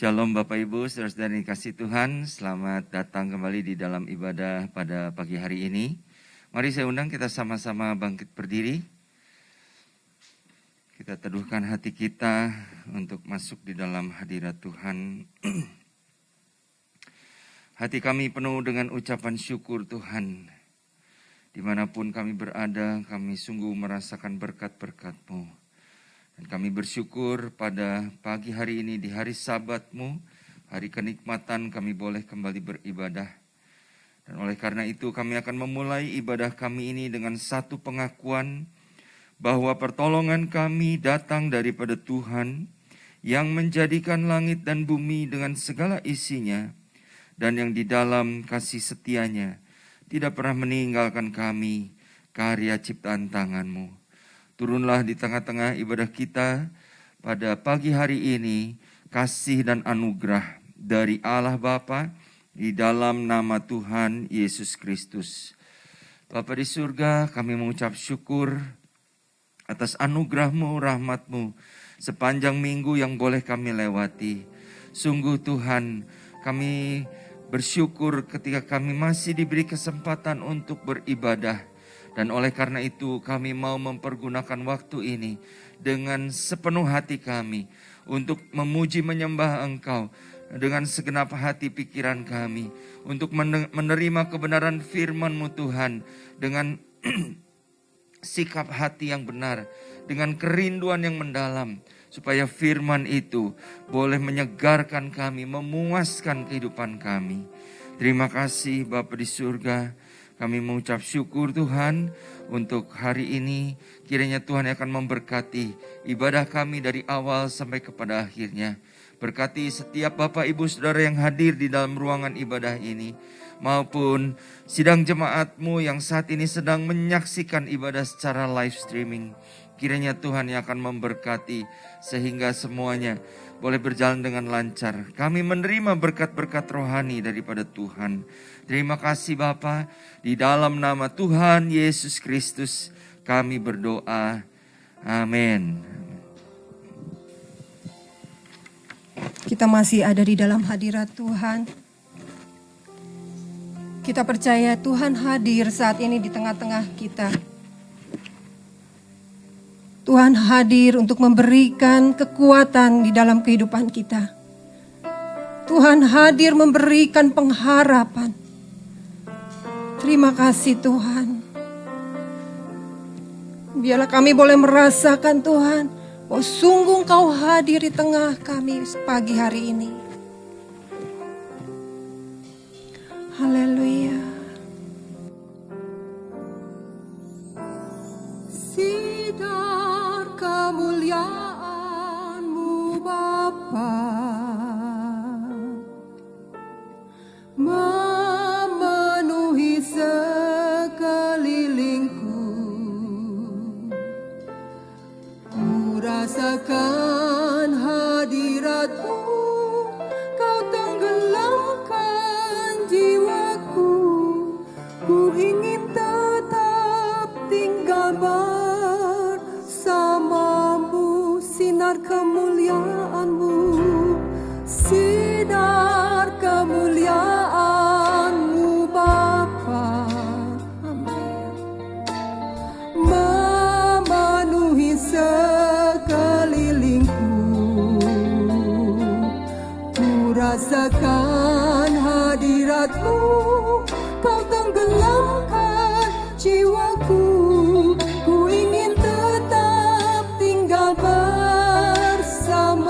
Shalom Bapak Ibu, saudara-saudara yang dikasihi Tuhan. Selamat datang kembali di dalam ibadah pada pagi hari ini. Mari saya undang kita sama-sama bangkit berdiri. Kita teduhkan hati kita untuk masuk di dalam hadirat Tuhan. Hati kami penuh dengan ucapan syukur Tuhan. Dimanapun kami berada, kami sungguh merasakan berkat-berkat-Mu. Dan kami bersyukur pada pagi hari ini di hari Sabat-Mu, hari kenikmatan kami boleh kembali beribadah. Dan oleh karena itu kami akan memulai ibadah kami ini dengan satu pengakuan bahwa pertolongan kami datang daripada Tuhan yang menjadikan langit dan bumi dengan segala isinya dan yang di dalam kasih setianya tidak pernah meninggalkan kami, karya ciptaan tangan-Mu. Turunlah di tengah-tengah ibadah kita pada pagi hari ini, kasih dan anugerah dari Allah Bapa di dalam nama Tuhan Yesus Kristus. Bapa di surga, kami mengucap syukur atas anugerah-Mu, rahmat-Mu sepanjang minggu yang boleh kami lewati. Sungguh Tuhan, kami bersyukur ketika kami masih diberi kesempatan untuk beribadah. Dan oleh karena itu kami mau mempergunakan waktu ini dengan sepenuh hati kami untuk memuji menyembah Engkau dengan segenap hati pikiran kami. Untuk menerima kebenaran firman-Mu Tuhan dengan sikap hati yang benar, dengan kerinduan yang mendalam. Supaya firman itu boleh menyegarkan kami, memuaskan kehidupan kami. Terima kasih Bapa di surga. Kami mengucap syukur Tuhan untuk hari ini. Kiranya Tuhan akan memberkati ibadah kami dari awal sampai kepada akhirnya. Berkati setiap Bapak Ibu Saudara yang hadir di dalam ruangan ibadah ini. Maupun sidang jemaat-Mu yang saat ini sedang menyaksikan ibadah secara live streaming. Kiranya Tuhan yang akan memberkati sehingga semuanya boleh berjalan dengan lancar. Kami menerima berkat-berkat rohani daripada Tuhan. Terima kasih Bapa, di dalam nama Tuhan Yesus Kristus kami berdoa. Amin. Kita masih ada di dalam hadirat Tuhan. Kita percaya Tuhan hadir saat ini di tengah-tengah kita. Tuhan hadir untuk memberikan kekuatan di dalam kehidupan kita. Tuhan hadir memberikan pengharapan. Terima kasih Tuhan. Biarlah kami boleh merasakan Tuhan, bahwa sungguh Engkau hadir di tengah kami pagi hari ini. Haleluya. Sidar kemuliaan-Mu Bapa, memenuhi sekelilingku. Ku rasakan hadirat-Mu, Kau tenggelamkan jiwaku. Ku ingin tetap tinggal bersama-Mu, sinar kemuliaan-Mu, sinar kemuliaan-Mu Bapa. Amin. Memenuhi sekelilingku. Ku rasakan hadirat-Mu, Kau tenggelamkan jiwaku. Ku ingin tetap tinggal bersama-Mu.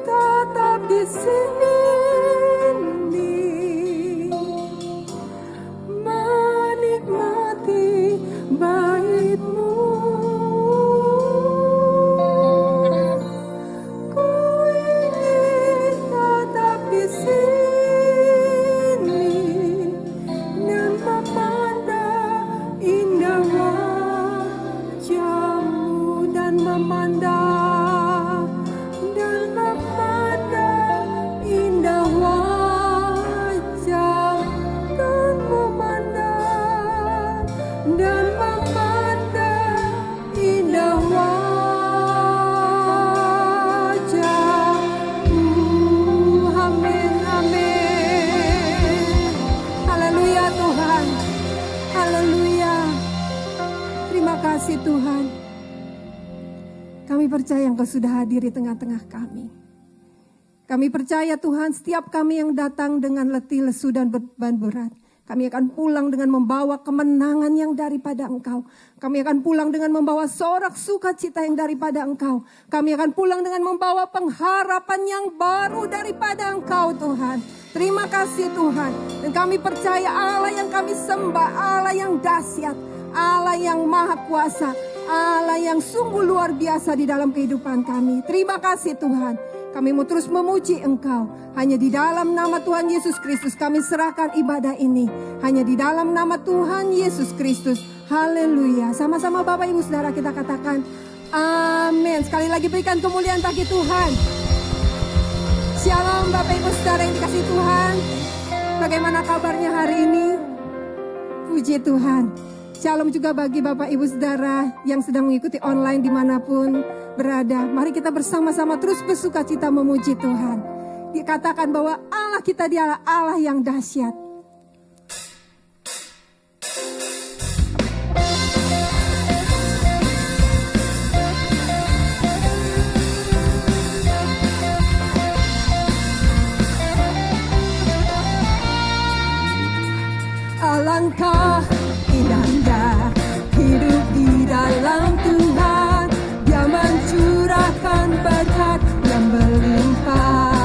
Tetap di sini menikmati bait-Mu. Ku ingin tetap di sini dan memandang indah wajah-Mu dan memandang indah wajah dan memandang indah wajah-Mu. Amin, amin. Haleluya Tuhan, haleluya. Terima kasih Tuhan. Kami percaya Engkau sudah hadir di tengah-tengah kami. Kami percaya Tuhan, setiap kami yang datang dengan letih, lesu, dan beban berat, kami akan pulang dengan membawa kemenangan yang daripada Engkau. Kami akan pulang dengan membawa sorak sukacita yang daripada Engkau. Kami akan pulang dengan membawa pengharapan yang baru daripada Engkau Tuhan. Terima kasih Tuhan. Dan kami percaya Allah yang kami sembah, Allah yang dahsyat, Allah yang maha kuasa, Allah yang sungguh luar biasa di dalam kehidupan kami. Terima kasih Tuhan. Kami mau terus memuji Engkau. Hanya di dalam nama Tuhan Yesus Kristus kami serahkan ibadah ini. Hanya di dalam nama Tuhan Yesus Kristus. Haleluya. Sama-sama Bapak Ibu Saudara kita katakan amin. Sekali lagi berikan kemuliaan bagi Tuhan. Shalom Bapak Ibu Saudara yang dikasihi Tuhan. Bagaimana kabarnya hari ini? Puji Tuhan. Shalom juga bagi Bapak Ibu Saudara yang sedang mengikuti online dimanapun berada. Mari kita bersama-sama terus bersuka cita memuji Tuhan. Dikatakan bahwa Allah kita dialah Allah yang dahsyat. Alangkah indahnya hidup di dalam Tuhan. Dia mencurahkan berkat yang berlimpah.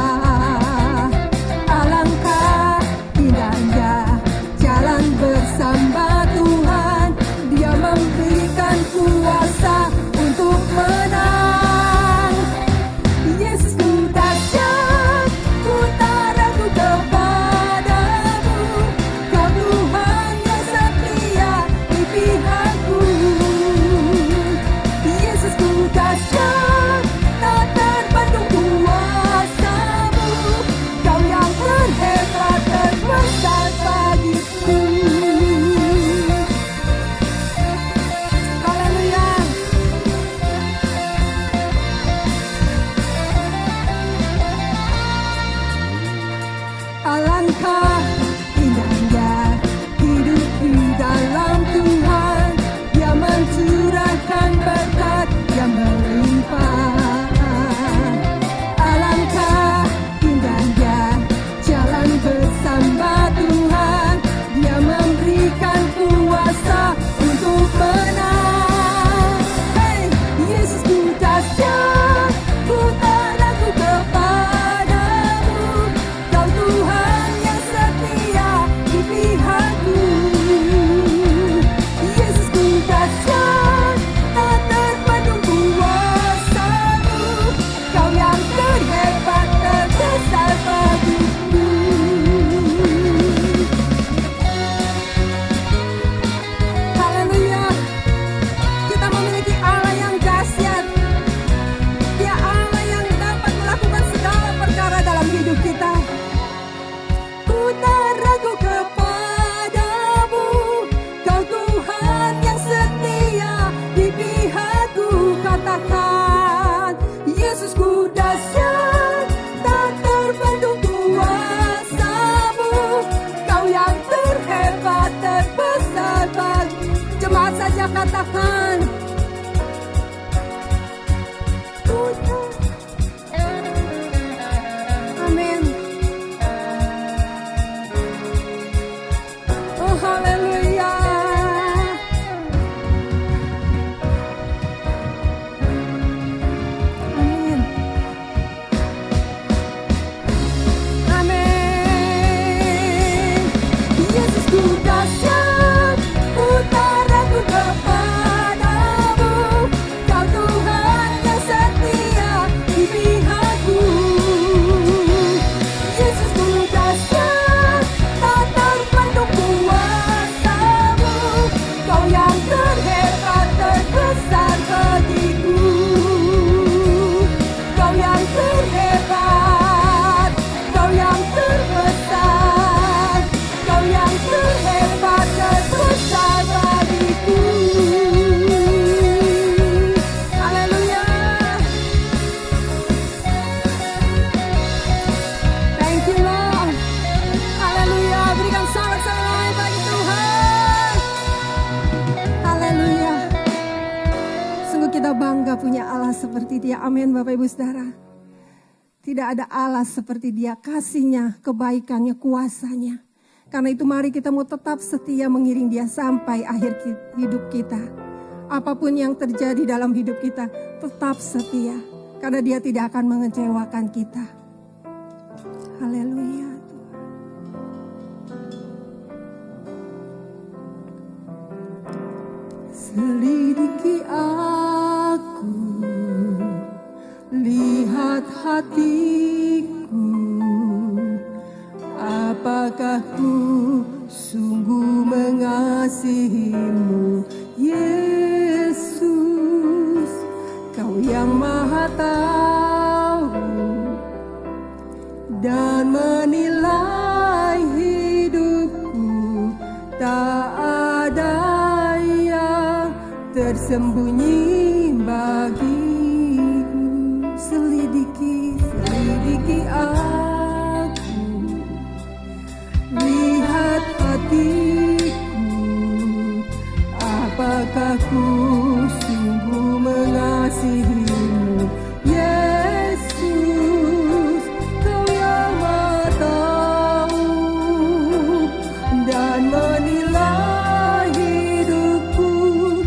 Alangkah indahnya jalan bersama Tuhan. Dia memberikan kuasa untuk menang. Yesus ku dahsyat, ku tak ragu kepadamu. Kau Tuhan yang setia di pihakku. Yesus ku dahsyat, tak terbendung kuasa-Mu. Kau yang terhebat, terbesar bagiku. Haleluya. Alangkah indahnya hidup di dalam Tuhan. Dia mencurahkan berkat yang berlimpah. Alangkah indahnya jalan bersama Tuhan. Dia memberikan kuasa untuk menang. Hey, Yesus ku dahsyat, ku tak ragu kepadamu. Kau Tuhan yang setia di pihakku. Yesus ku dahsyat, tak terbendung kuasa-Mu. Kau yang terhebat, terbesar bagiku. Haleluya. Kita memiliki Allah yang dahsyat. Dia Allah yang dapat melakukan segala perkara dalam hidup kita. Ku tak ragu kepadamu. Kau Tuhan yang setia di pihakku. Katakan, Yesus ku dahsyat, tak terbendung kuasa-Mu. Kau yang terhebat, terbesar bagi. Jemaat saja katakan. Amin. Kita bangga punya Allah seperti Dia. Amin Bapak Ibu Saudara. Tidak ada Allah seperti Dia, kasihnya, kebaikannya, kuasanya. Karena itu mari kita mau tetap setia mengiring Dia sampai akhir hidup kita. Apapun yang terjadi dalam hidup kita, tetap setia. Karena Dia tidak akan mengecewakan kita. Haleluya. Selidiki aku, lihat hatiku, apakah ku sungguh mengasihimu, Yesus, Kau yang Maha Tahu dan menilai hidupku, tak ada tersembunyi bagiku. Selidiki aku, lihat hatiku, apakah ku sungguh mengasihimu, Yesus, Kau yang Maha Tahu dan menilai hidupku,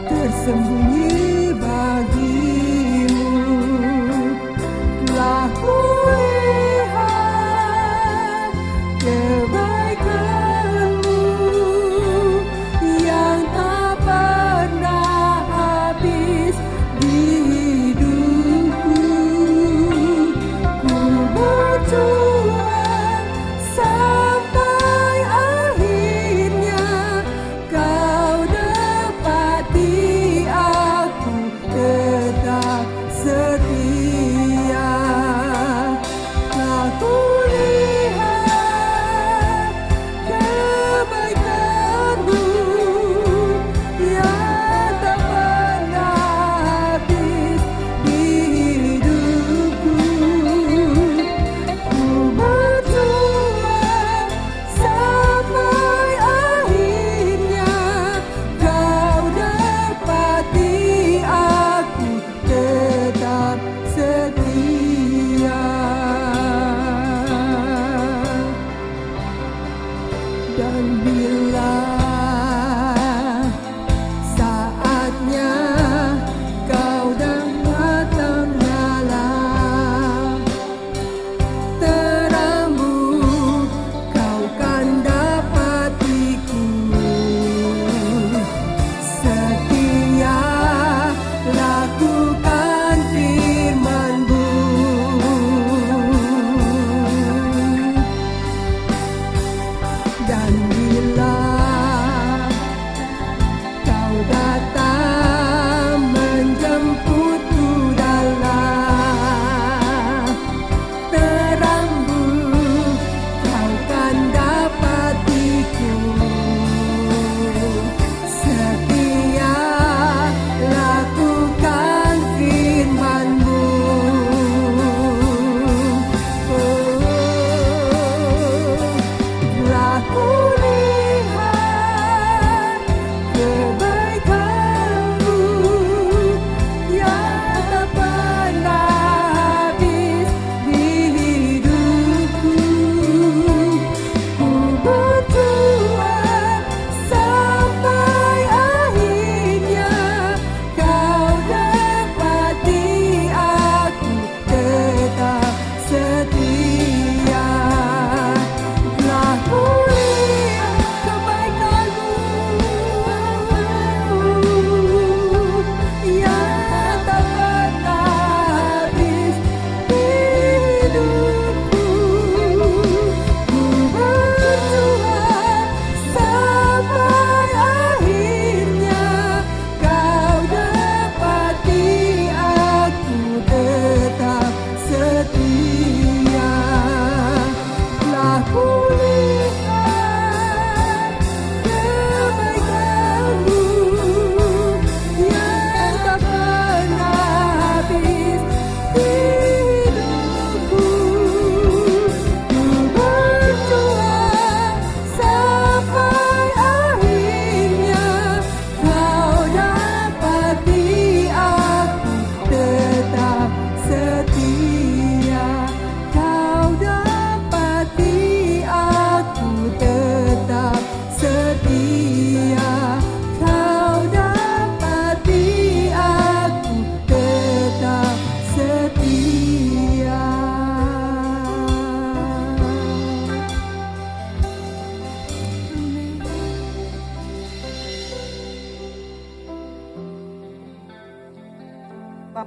tersembunyi bagimu. Telah kulihat kebaikanmu yang tak pernah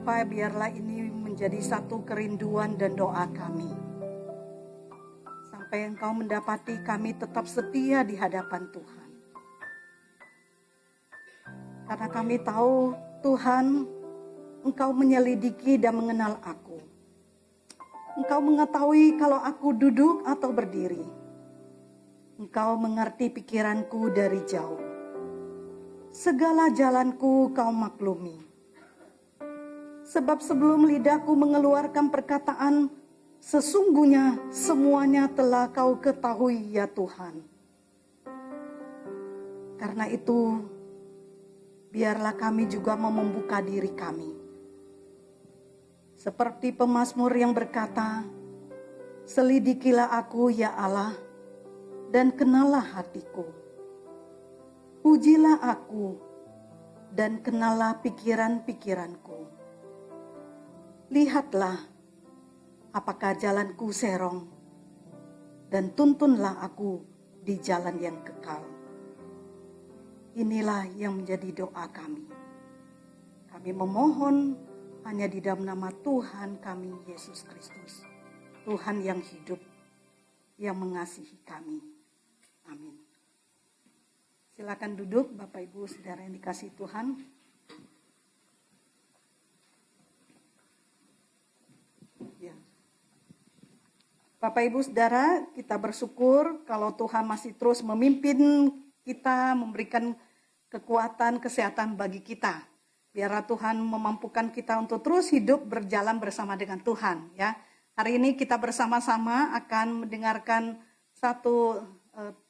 Bapa, biarlah ini menjadi satu kerinduan dan doa kami. Sampai Engkau mendapati kami tetap setia di hadapan Tuhan. Karena kami tahu Tuhan, Engkau menyelidiki dan mengenal aku. Engkau mengetahui kalau aku duduk atau berdiri. Engkau mengerti pikiranku dari jauh. Segala jalanku Kau maklumi. Sebab sebelum lidahku mengeluarkan perkataan, sesungguhnya semuanya telah Kau ketahui ya Tuhan. Karena itu, biarlah kami juga mau membuka diri kami. Seperti pemazmur yang berkata, selidikilah aku ya Allah, dan kenalah hatiku. Ujilah aku, dan kenalah pikiran-pikiranku. Lihatlah, apakah jalanku serong, dan tuntunlah aku di jalan yang kekal. Inilah yang menjadi doa kami. Kami memohon hanya di dalam nama Tuhan kami, Yesus Kristus. Tuhan yang hidup, yang mengasihi kami. Amin. Silakan duduk Bapak Ibu Saudara yang dikasihi Tuhan. Ya. Bapak Ibu Saudara, kita bersyukur kalau Tuhan masih terus memimpin kita, memberikan kekuatan, kesehatan bagi kita. Biarlah Tuhan memampukan kita untuk terus hidup berjalan bersama dengan Tuhan. Ya, hari ini kita bersama-sama akan mendengarkan satu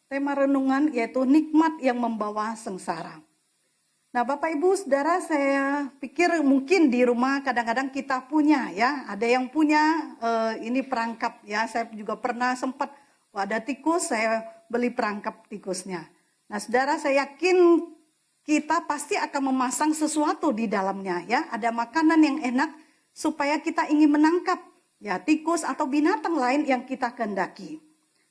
tema renungan, yaitu nikmat yang membawa sengsara. Nah, Bapak Ibu Saudara, saya pikir mungkin di rumah kadang-kadang kita punya ya, ada yang punya ini perangkap ya. Saya juga pernah sempat ada tikus, saya beli perangkap tikusnya. Nah, Saudara, saya yakin kita pasti akan memasang sesuatu di dalamnya ya. Ada makanan yang enak supaya kita ingin menangkap ya tikus atau binatang lain yang kita kehendaki.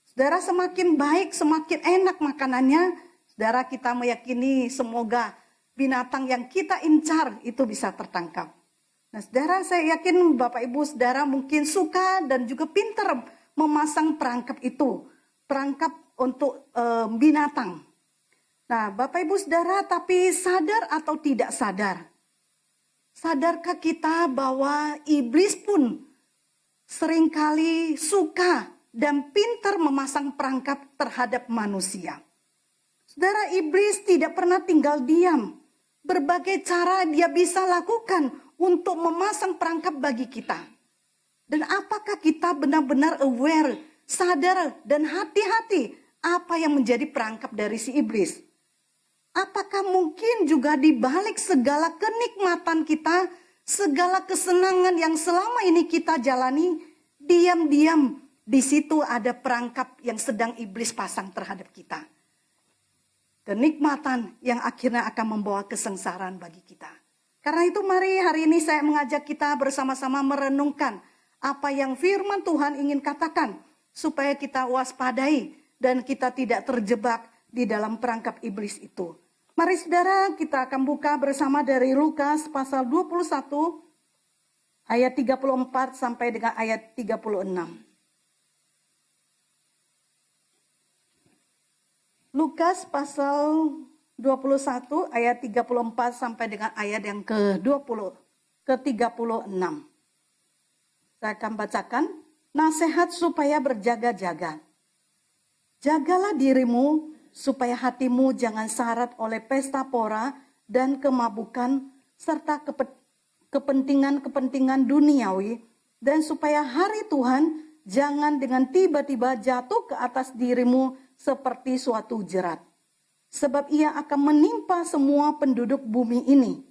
Saudara, semakin baik, semakin enak makanannya, Saudara, kita meyakini semoga binatang yang kita incar itu bisa tertangkap. Nah, Saudara, saya yakin Bapak Ibu Saudara mungkin suka dan juga pintar memasang perangkap itu. Perangkap untuk binatang. Nah, Bapak Ibu Saudara, tapi sadar atau tidak sadar? Sadarkah kita bahwa iblis pun seringkali suka dan pintar memasang perangkap terhadap manusia? Saudara, iblis tidak pernah tinggal diam. Berbagai cara dia bisa lakukan untuk memasang perangkap bagi kita. Dan apakah kita benar-benar aware, sadar dan hati-hati apa yang menjadi perangkap dari si iblis? Apakah mungkin juga di balik segala kenikmatan kita, segala kesenangan yang selama ini kita jalani, diam-diam di situ ada perangkap yang sedang iblis pasang terhadap kita. Kenikmatan yang akhirnya akan membawa kesengsaraan bagi kita. Karena itu mari hari ini saya mengajak kita bersama-sama merenungkan apa yang firman Tuhan ingin katakan. Supaya kita waspadai dan kita tidak terjebak di dalam perangkap iblis itu. Mari Saudara, kita akan buka bersama dari Lukas pasal 21 ayat 34 sampai dengan ayat 36. Lukas pasal 21 ayat 34 sampai dengan ayat yang ke-36. Saya akan bacakan, nasihat supaya berjaga-jaga. Jagalah dirimu supaya hatimu jangan syarat oleh pesta pora dan kemabukan serta kepentingan-kepentingan duniawi, dan supaya hari Tuhan jangan dengan tiba-tiba jatuh ke atas dirimu seperti suatu jerat. Sebab ia akan menimpa semua penduduk bumi ini.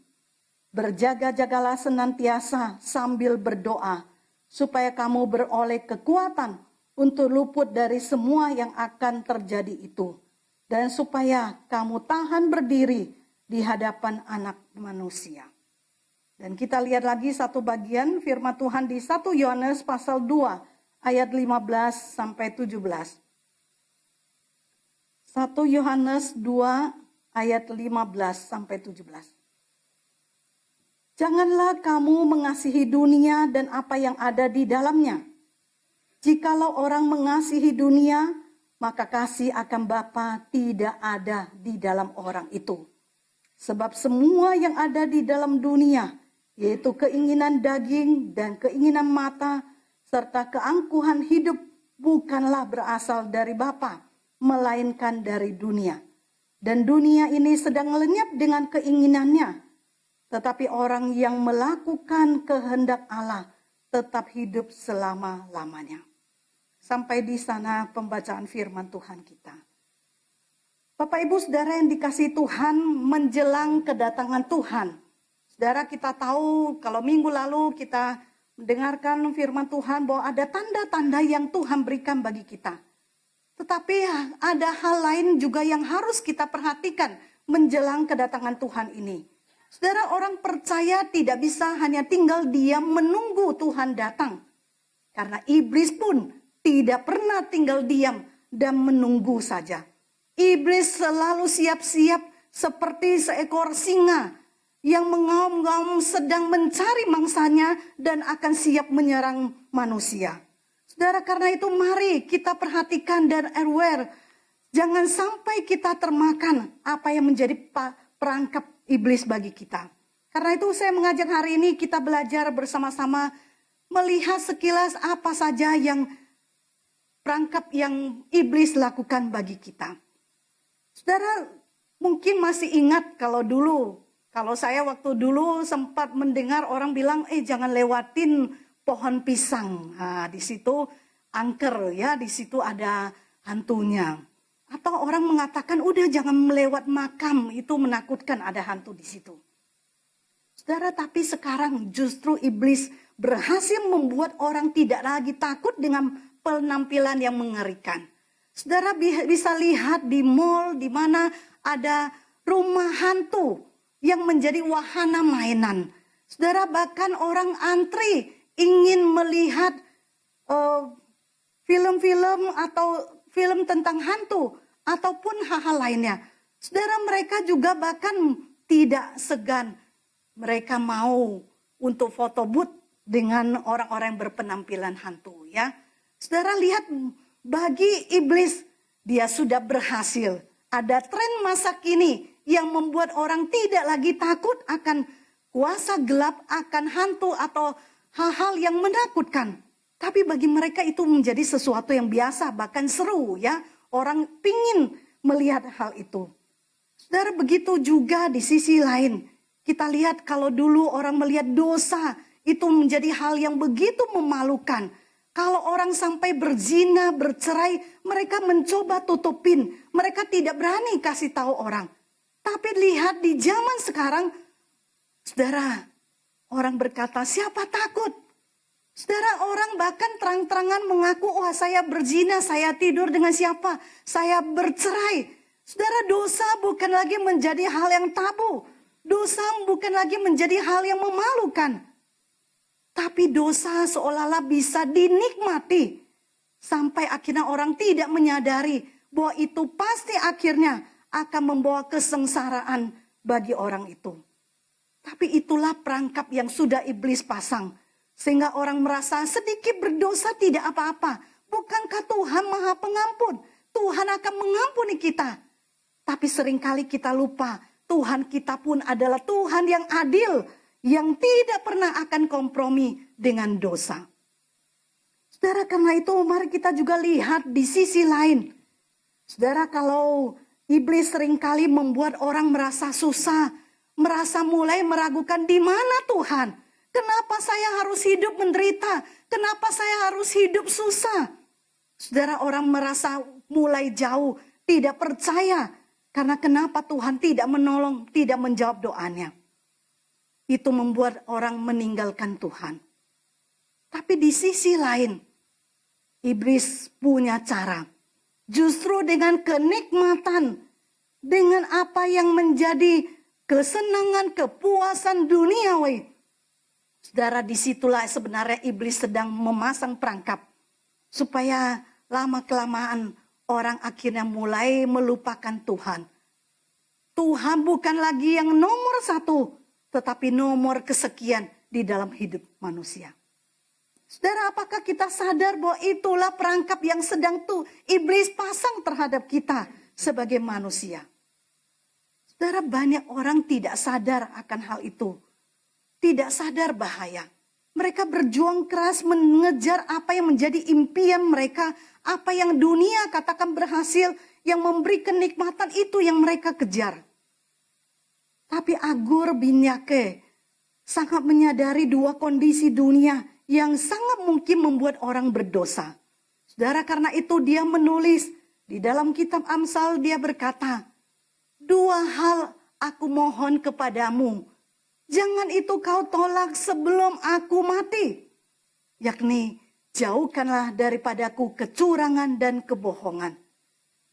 Berjaga-jagalah senantiasa sambil berdoa, supaya kamu beroleh kekuatan untuk luput dari semua yang akan terjadi itu. Dan supaya kamu tahan berdiri di hadapan anak manusia. Dan kita lihat lagi satu bagian firman Tuhan di 1 Yohanes pasal 2 ayat 15 sampai 17. 1 Yohanes 2 ayat 15 sampai 17. Janganlah kamu mengasihi dunia dan apa yang ada di dalamnya. Jikalau orang mengasihi dunia, maka kasih akan Bapa tidak ada di dalam orang itu. Sebab semua yang ada di dalam dunia, yaitu keinginan daging dan keinginan mata, serta keangkuhan hidup, bukanlah berasal dari Bapa, melainkan dari dunia. Dan dunia ini sedang lenyap dengan keinginannya. Tetapi orang yang melakukan kehendak Allah tetap hidup selama-lamanya. Sampai di sana pembacaan firman Tuhan kita. Bapak Ibu Saudara yang dikasihi Tuhan, menjelang kedatangan Tuhan. Saudara, kita tahu kalau minggu lalu kita mendengarkan firman Tuhan bahwa ada tanda-tanda yang Tuhan berikan bagi kita. Tetapi ada hal lain juga yang harus kita perhatikan menjelang kedatangan Tuhan ini. Saudara, orang percaya tidak bisa hanya tinggal diam menunggu Tuhan datang. Karena iblis pun tidak pernah tinggal diam dan menunggu saja. Iblis selalu siap-siap seperti seekor singa yang mengaum-ngaum sedang mencari mangsanya dan akan siap menyerang manusia. Saudara, karena itu mari kita perhatikan dan aware. Jangan sampai kita termakan apa yang menjadi perangkap iblis bagi kita. Karena itu saya mengajak hari ini kita belajar bersama-sama melihat sekilas apa saja yang perangkap yang iblis lakukan bagi kita. Saudara mungkin masih ingat kalau saya waktu dulu sempat mendengar orang bilang, jangan lewatin pohon pisang. Nah, di situ angker ya, di situ ada hantunya. Atau orang mengatakan, udah jangan melewat makam, itu menakutkan, ada hantu di situ. Saudara, tapi sekarang justru iblis berhasil membuat orang tidak lagi takut dengan penampilan yang mengerikan. Saudara bisa lihat di mall di mana ada rumah hantu yang menjadi wahana mainan. Saudara, bahkan orang antri ingin melihat film-film atau film tentang hantu ataupun hal-hal lainnya. Saudara, mereka juga bahkan tidak segan. Mereka mau untuk foto booth dengan orang-orang yang berpenampilan hantu ya. Saudara lihat, bagi iblis dia sudah berhasil. Ada tren masa kini yang membuat orang tidak lagi takut akan kuasa gelap, akan hantu atau hal-hal yang menakutkan. Tapi bagi mereka itu menjadi sesuatu yang biasa, bahkan seru ya. Orang pingin melihat hal itu. Saudara, begitu juga di sisi lain. Kita lihat kalau dulu orang melihat dosa itu menjadi hal yang begitu memalukan. Kalau orang sampai berzina, bercerai, mereka mencoba tutupin. Mereka tidak berani kasih tahu orang. Tapi lihat di zaman sekarang, saudara, orang berkata, siapa takut? Saudara, orang bahkan terang-terangan mengaku, wah saya berzina, saya tidur dengan siapa, saya bercerai. Saudara, dosa bukan lagi menjadi hal yang tabu. Dosa bukan lagi menjadi hal yang memalukan. Tapi dosa seolah-olah bisa dinikmati. Sampai akhirnya orang tidak menyadari bahwa itu pasti akhirnya akan membawa kesengsaraan bagi orang itu. Tapi itulah perangkap yang sudah iblis pasang. Sehingga orang merasa sedikit berdosa tidak apa-apa. Bukankah Tuhan Maha Pengampun? Tuhan akan mengampuni kita. Tapi seringkali kita lupa, Tuhan kita pun adalah Tuhan yang adil, yang tidak pernah akan kompromi dengan dosa. Saudara, karena itu mari kita juga lihat di sisi lain. Saudara, kalau iblis seringkali membuat orang merasa susah, merasa mulai meragukan di mana Tuhan. Kenapa saya harus hidup menderita? Kenapa saya harus hidup susah? Saudara, orang merasa mulai jauh, tidak percaya. Karena kenapa Tuhan tidak menolong, tidak menjawab doanya. Itu membuat orang meninggalkan Tuhan. Tapi di sisi lain, iblis punya cara. Justru dengan kenikmatan, dengan apa yang menjadi kesenangan, kepuasan duniawi. Saudara, disitulah sebenarnya iblis sedang memasang perangkap. Supaya lama-kelamaan orang akhirnya mulai melupakan Tuhan. Tuhan bukan lagi yang nomor satu. tetapi nomor kesekian di dalam hidup manusia. Saudara, apakah kita sadar bahwa itulah perangkap yang sedang iblis pasang terhadap kita sebagai manusia? Saudara, banyak orang tidak sadar akan hal itu. Tidak sadar bahaya. Mereka berjuang keras mengejar apa yang menjadi impian mereka. Apa yang dunia katakan berhasil, yang memberi kenikmatan itu yang mereka kejar. Tapi Agur bin Yake sangat menyadari dua kondisi dunia yang sangat mungkin membuat orang berdosa. Saudara, karena itu dia menulis di dalam kitab Amsal, dia berkata, 2 hal aku mohon kepadamu, jangan itu kau tolak sebelum aku mati. Yakni, jauhkanlah daripadaku kecurangan dan kebohongan.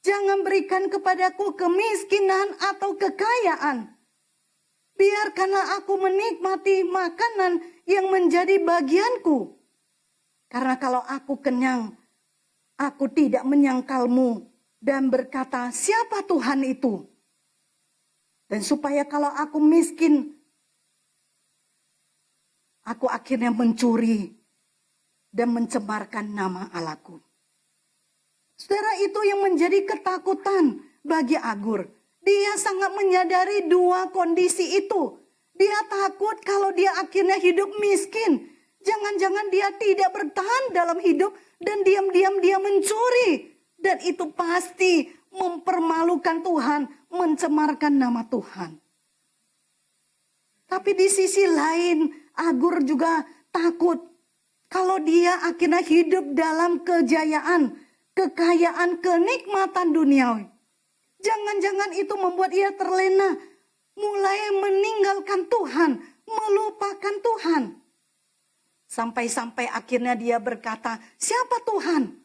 Jangan berikan kepadaku kemiskinan atau kekayaan. Biarkanlah aku menikmati makanan yang menjadi bagianku. Karena kalau aku kenyang, aku tidak menyangkalmu dan berkata, siapa Tuhan itu? Dan supaya kalau aku miskin, aku akhirnya mencuri dan mencemarkan nama Allahku. Saudara, itu yang menjadi ketakutan bagi Agur. Dia sangat menyadari dua kondisi itu. Dia takut kalau dia akhirnya hidup miskin. Jangan-jangan dia tidak bertahan dalam hidup dan diam-diam dia mencuri. Dan itu pasti mempermalukan Tuhan, mencemarkan nama Tuhan. Tapi di sisi lain, Agur juga takut kalau dia akhirnya hidup dalam kejayaan, kekayaan, kenikmatan duniawi. Jangan-jangan itu membuat ia terlena, mulai meninggalkan Tuhan, melupakan Tuhan. Sampai-sampai akhirnya dia berkata, siapa Tuhan?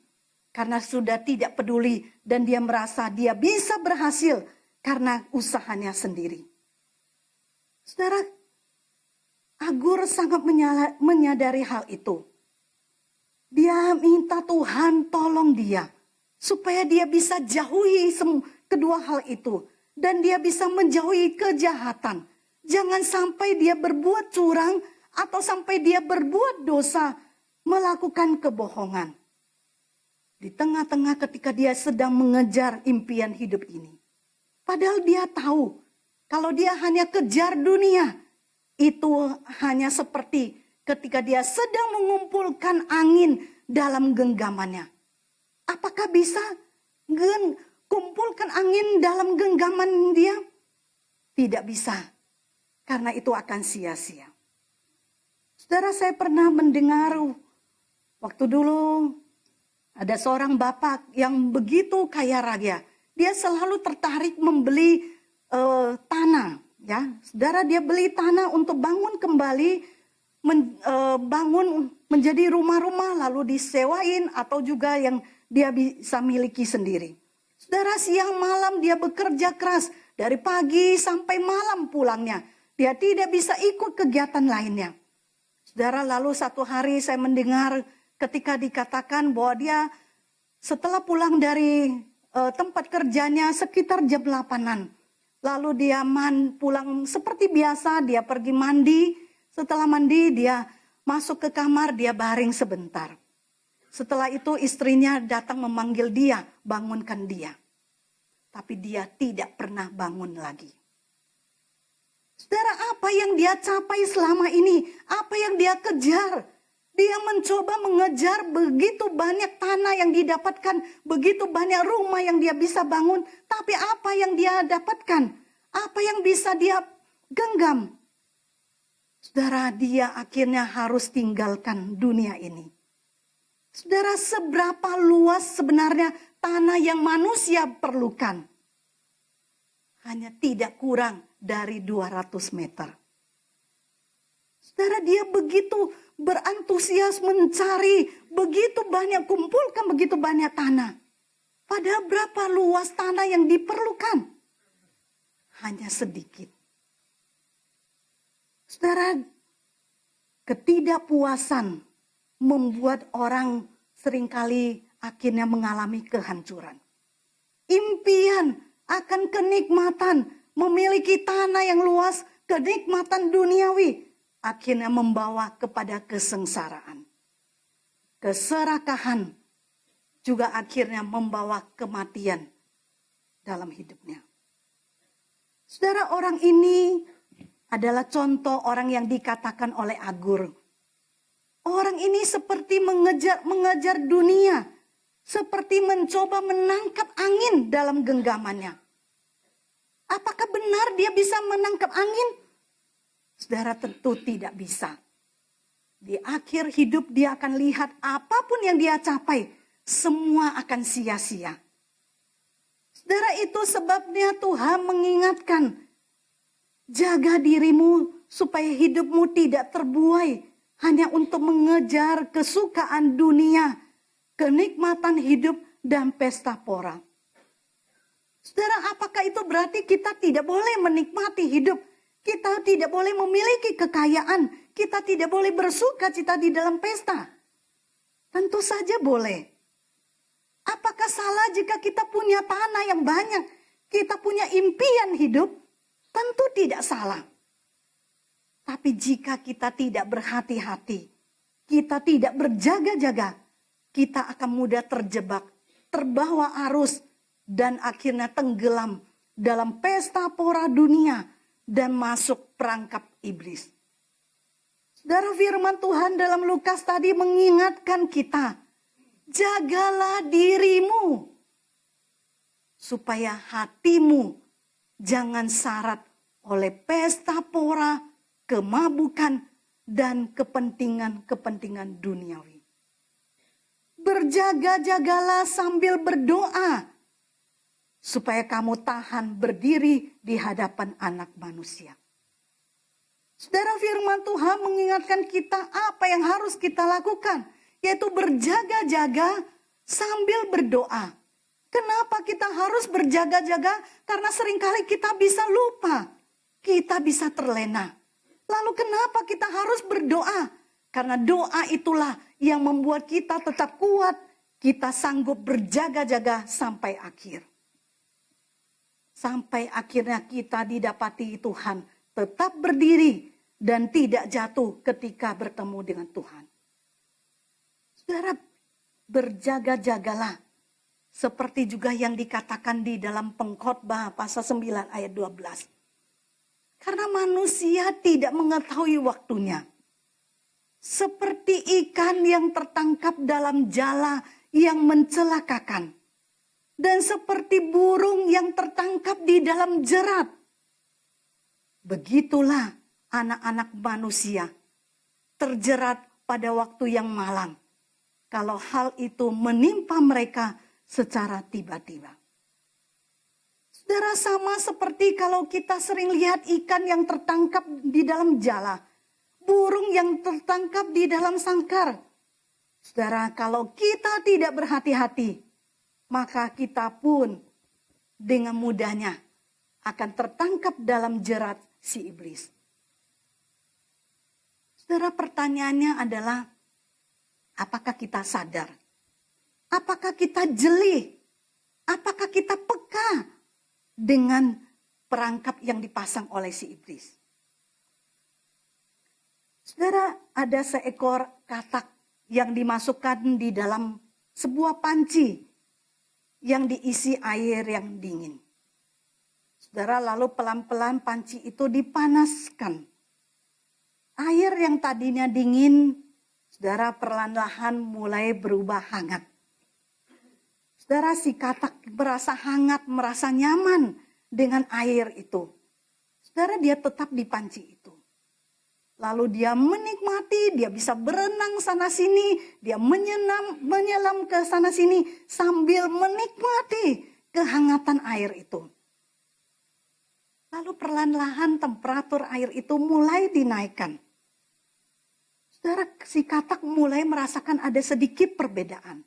Karena sudah tidak peduli dan dia merasa dia bisa berhasil karena usahanya sendiri. Saudara, Agur sangat menyadari hal itu. Dia minta Tuhan tolong dia, supaya dia bisa jauhi kedua hal itu. Dan dia bisa menjauhi kejahatan. Jangan sampai dia berbuat curang atau sampai dia berbuat dosa, melakukan kebohongan. Di tengah-tengah ketika dia sedang mengejar impian hidup ini. Padahal dia tahu kalau dia hanya kejar dunia, itu hanya seperti ketika dia sedang mengumpulkan angin dalam genggamannya. Apakah bisa kumpulkan angin dalam genggaman dia? Tidak bisa. Karena itu akan sia-sia. Saudara, saya pernah mendengar waktu dulu ada seorang bapak yang begitu kaya raya. Dia selalu tertarik membeli tanah. Ya, saudara, dia beli tanah untuk bangun kembali, bangun menjadi rumah-rumah lalu disewain atau juga yang dia bisa miliki sendiri. Saudara, siang malam dia bekerja keras dari pagi sampai malam pulangnya. Dia tidak bisa ikut kegiatan lainnya. Saudara, lalu satu hari saya mendengar ketika dikatakan bahwa dia setelah pulang dari tempat kerjanya sekitar jam 8-an. Lalu dia pulang seperti biasa, dia pergi mandi. Setelah mandi dia masuk ke kamar, dia baring sebentar. Setelah itu istrinya datang memanggil dia, bangunkan dia. Tapi dia tidak pernah bangun lagi. Saudara, apa yang dia capai selama ini? Apa yang dia kejar? Dia mencoba mengejar begitu banyak tanah yang didapatkan, begitu banyak rumah yang dia bisa bangun. Tapi apa yang dia dapatkan? Apa yang bisa dia genggam? Saudara, dia akhirnya harus tinggalkan dunia ini. Saudara, seberapa luas sebenarnya tanah yang manusia perlukan? Hanya tidak kurang dari 200 meter. Saudara, dia begitu berantusias mencari, begitu banyak, kumpulkan begitu banyak tanah. Padahal berapa luas tanah yang diperlukan? Hanya sedikit. Saudara, ketidakpuasan membuat orang seringkali akhirnya mengalami kehancuran. Impian akan kenikmatan, memiliki tanah yang luas, kenikmatan duniawi akhirnya membawa kepada kesengsaraan. Keserakahan juga akhirnya membawa kematian dalam hidupnya. Saudara, orang ini adalah contoh orang yang dikatakan oleh Agur. Orang ini seperti mengejar dunia, seperti mencoba menangkap angin dalam genggamannya. Apakah benar dia bisa menangkap angin? Saudara, tentu tidak bisa. Di akhir hidup dia akan lihat apapun yang dia capai, semua akan sia-sia. Saudara, itu sebabnya Tuhan mengingatkan, jaga dirimu supaya hidupmu tidak terbuai hanya untuk mengejar kesukaan dunia, kenikmatan hidup, dan pesta pora. Saudara, apakah itu berarti kita tidak boleh menikmati hidup? Kita tidak boleh memiliki kekayaan. Kita tidak boleh bersuka cita di dalam pesta. Tentu saja boleh. Apakah salah jika kita punya tanah yang banyak? Kita punya impian hidup? Tentu tidak salah. Tapi jika kita tidak berhati-hati, kita tidak berjaga-jaga, kita akan mudah terjebak, terbawa arus, dan akhirnya tenggelam dalam pesta pora dunia dan masuk perangkap iblis. Saudara, firman Tuhan dalam Lukas tadi mengingatkan kita, jagalah dirimu supaya hatimu jangan syarat oleh pesta pora, kemabukan, dan kepentingan-kepentingan duniawi. Berjaga-jagalah sambil berdoa, supaya kamu tahan berdiri di hadapan Anak Manusia. Saudara, firman Tuhan mengingatkan kita apa yang harus kita lakukan, yaitu berjaga-jaga sambil berdoa. Kenapa kita harus berjaga-jaga? Karena seringkali kita bisa lupa, kita bisa terlena. Lalu kenapa kita harus berdoa? Karena doa itulah yang membuat kita tetap kuat, kita sanggup berjaga-jaga sampai akhir. Sampai akhirnya kita didapati Tuhan tetap berdiri dan tidak jatuh ketika bertemu dengan Tuhan. Saudara, berjaga-jagalah. Seperti juga yang dikatakan di dalam Pengkhotbah pasal 9 ayat 12. Karena manusia tidak mengetahui waktunya. Seperti ikan yang tertangkap dalam jala yang mencelakakan. Dan seperti burung yang tertangkap di dalam jerat. Begitulah anak-anak manusia terjerat pada waktu yang malang. Kalau hal itu menimpa mereka secara tiba-tiba. Saudara, sama seperti kalau kita sering lihat ikan yang tertangkap di dalam jala. Burung yang tertangkap di dalam sangkar. Saudara, kalau kita tidak berhati-hati, maka kita pun dengan mudahnya akan tertangkap dalam jerat si iblis. Saudara, pertanyaannya adalah, apakah kita sadar? Apakah kita jeli? Apakah kita peka dengan perangkap yang dipasang oleh si iblis? Saudara, ada seekor katak yang dimasukkan di dalam sebuah panci yang diisi air yang dingin. Saudara, lalu pelan-pelan panci itu dipanaskan. Air yang tadinya dingin, saudara, perlahan-lahan mulai berubah hangat. Saudara, si katak merasa hangat, merasa nyaman dengan air itu. Saudara, dia tetap di panci itu. Lalu dia menikmati, dia bisa berenang sana sini, dia menyelam ke sana sini sambil menikmati kehangatan air itu. Lalu perlahan-lahan temperatur air itu mulai dinaikkan. Saudara, si katak mulai merasakan ada sedikit perbedaan.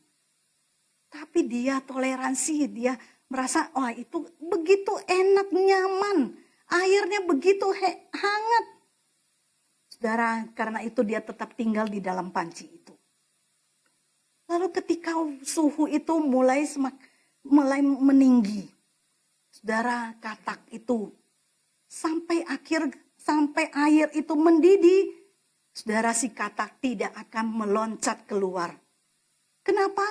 Tapi dia toleransi, dia merasa, wah itu begitu enak, nyaman. Airnya begitu hangat. Saudara, karena itu dia tetap tinggal di dalam panci itu. Lalu ketika suhu itu mulai meninggi. Saudara, katak itu sampai akhir sampai air itu mendidih, saudara, si katak tidak akan meloncat keluar. Kenapa?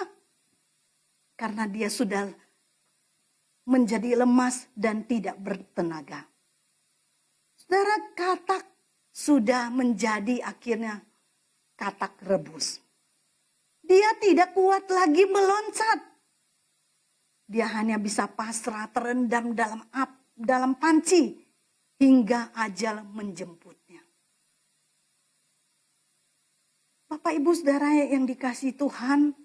Karena dia sudah menjadi lemas dan tidak bertenaga. Saudara, katak sudah menjadi akhirnya katak rebus. Dia tidak kuat lagi meloncat. Dia hanya bisa pasrah terendam dalam panci hingga ajal menjemputnya. Bapak Ibu Saudara yang dikasihi Tuhan,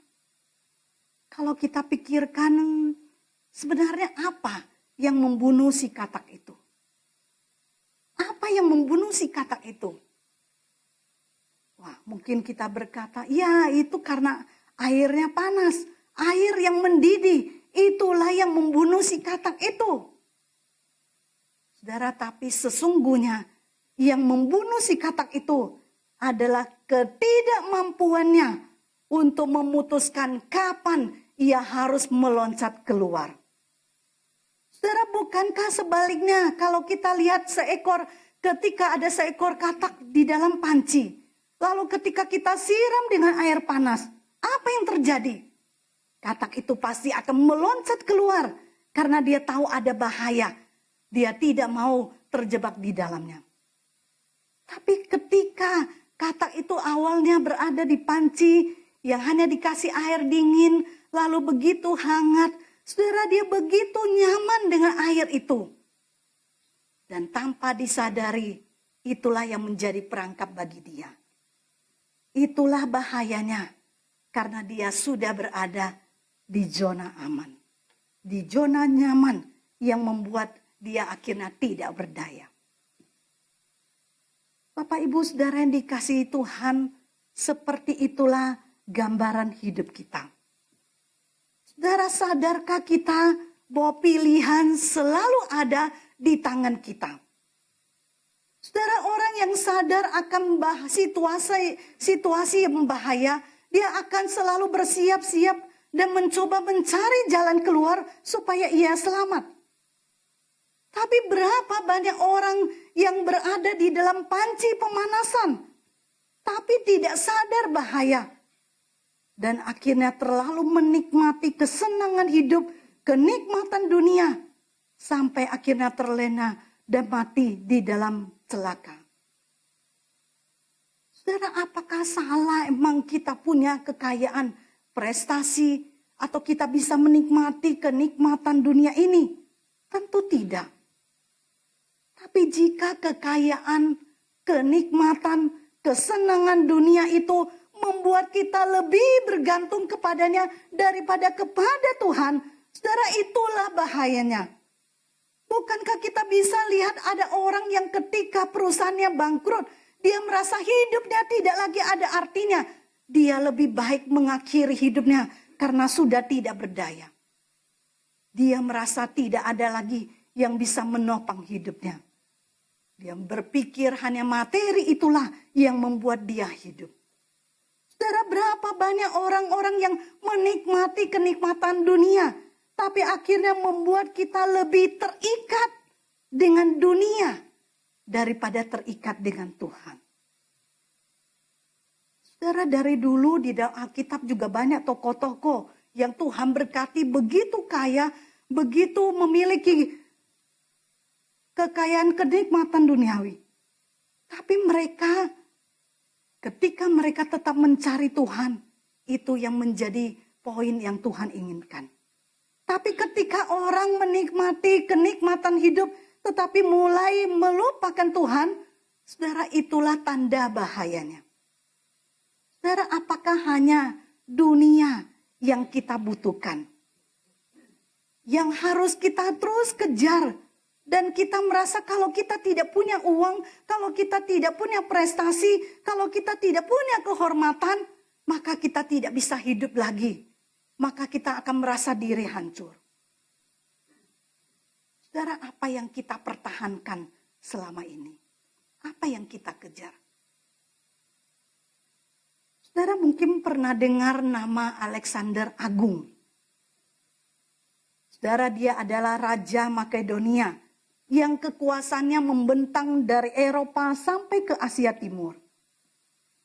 kalau kita pikirkan sebenarnya apa yang membunuh si katak itu? Apa yang membunuh si katak itu? Wah, mungkin kita berkata, ya itu karena airnya panas, air yang mendidih, itulah yang membunuh si katak itu. Saudara, tapi sesungguhnya yang membunuh si katak itu adalah ketidakmampuannya untuk memutuskan kapan ia harus meloncat keluar. Saudara, bukankah sebaliknya kalau kita lihat ketika ada seekor katak di dalam panci, lalu ketika kita siram dengan air panas, apa yang terjadi? Katak itu pasti akan meloncat keluar karena dia tahu ada bahaya. Dia tidak mau terjebak di dalamnya. Tapi ketika katak itu awalnya berada di panci yang hanya dikasih air dingin, lalu begitu hangat, saudara, dia begitu nyaman dengan air itu. Dan tanpa disadari, itulah yang menjadi perangkap bagi dia. Itulah bahayanya karena dia sudah berada di zona aman. Di zona nyaman yang membuat dia akhirnya tidak berdaya. Bapak Ibu Saudara yang dikasihi Tuhan, seperti itulah gambaran hidup kita. Saudara, sadarkah kita bahwa pilihan selalu ada di tangan kita? Saudara, orang yang sadar akan situasi yang membahaya, dia akan selalu bersiap-siap dan mencoba mencari jalan keluar supaya ia selamat. Tapi berapa banyak orang yang berada di dalam panci pemanasan, tapi tidak sadar bahaya. Dan akhirnya terlalu menikmati kesenangan hidup, kenikmatan dunia, sampai akhirnya terlena dan mati di dalam celaka. Saudara, apakah salah emang kita punya kekayaan, prestasi, atau kita bisa menikmati kenikmatan dunia ini? Tentu tidak. Tapi jika kekayaan, kenikmatan, kesenangan dunia itu membuat kita lebih bergantung kepadanya daripada kepada Tuhan, saudara, itulah bahayanya. Bukankah kita bisa lihat ada orang yang ketika perusahaannya bangkrut, dia merasa hidupnya tidak lagi ada artinya. Dia lebih baik mengakhiri hidupnya karena sudah tidak berdaya. Dia merasa tidak ada lagi yang bisa menopang hidupnya. Dia berpikir hanya materi itulah yang membuat dia hidup. Saudara, berapa banyak orang-orang yang menikmati kenikmatan dunia, tapi akhirnya membuat kita lebih terikat dengan dunia daripada terikat dengan Tuhan. Saudara, dari dulu di dalam Alkitab juga banyak tokoh-tokoh yang Tuhan berkati begitu kaya, begitu memiliki kekayaan kenikmatan duniawi. Tapi mereka, ketika mereka tetap mencari Tuhan, itu yang menjadi poin yang Tuhan inginkan. Tapi ketika orang menikmati kenikmatan hidup, tetapi mulai melupakan Tuhan, saudara, itulah tanda bahayanya. Saudara, apakah hanya dunia yang kita butuhkan? Yang harus kita terus kejar. Dan kita merasa kalau kita tidak punya uang, kalau kita tidak punya prestasi, kalau kita tidak punya kehormatan, maka kita tidak bisa hidup lagi. Maka kita akan merasa diri hancur. Saudara, apa yang kita pertahankan selama ini? Apa yang kita kejar? Saudara mungkin pernah dengar nama Alexander Agung. Saudara, dia adalah Raja Makedonia yang kekuasaannya membentang dari Eropa sampai ke Asia Timur.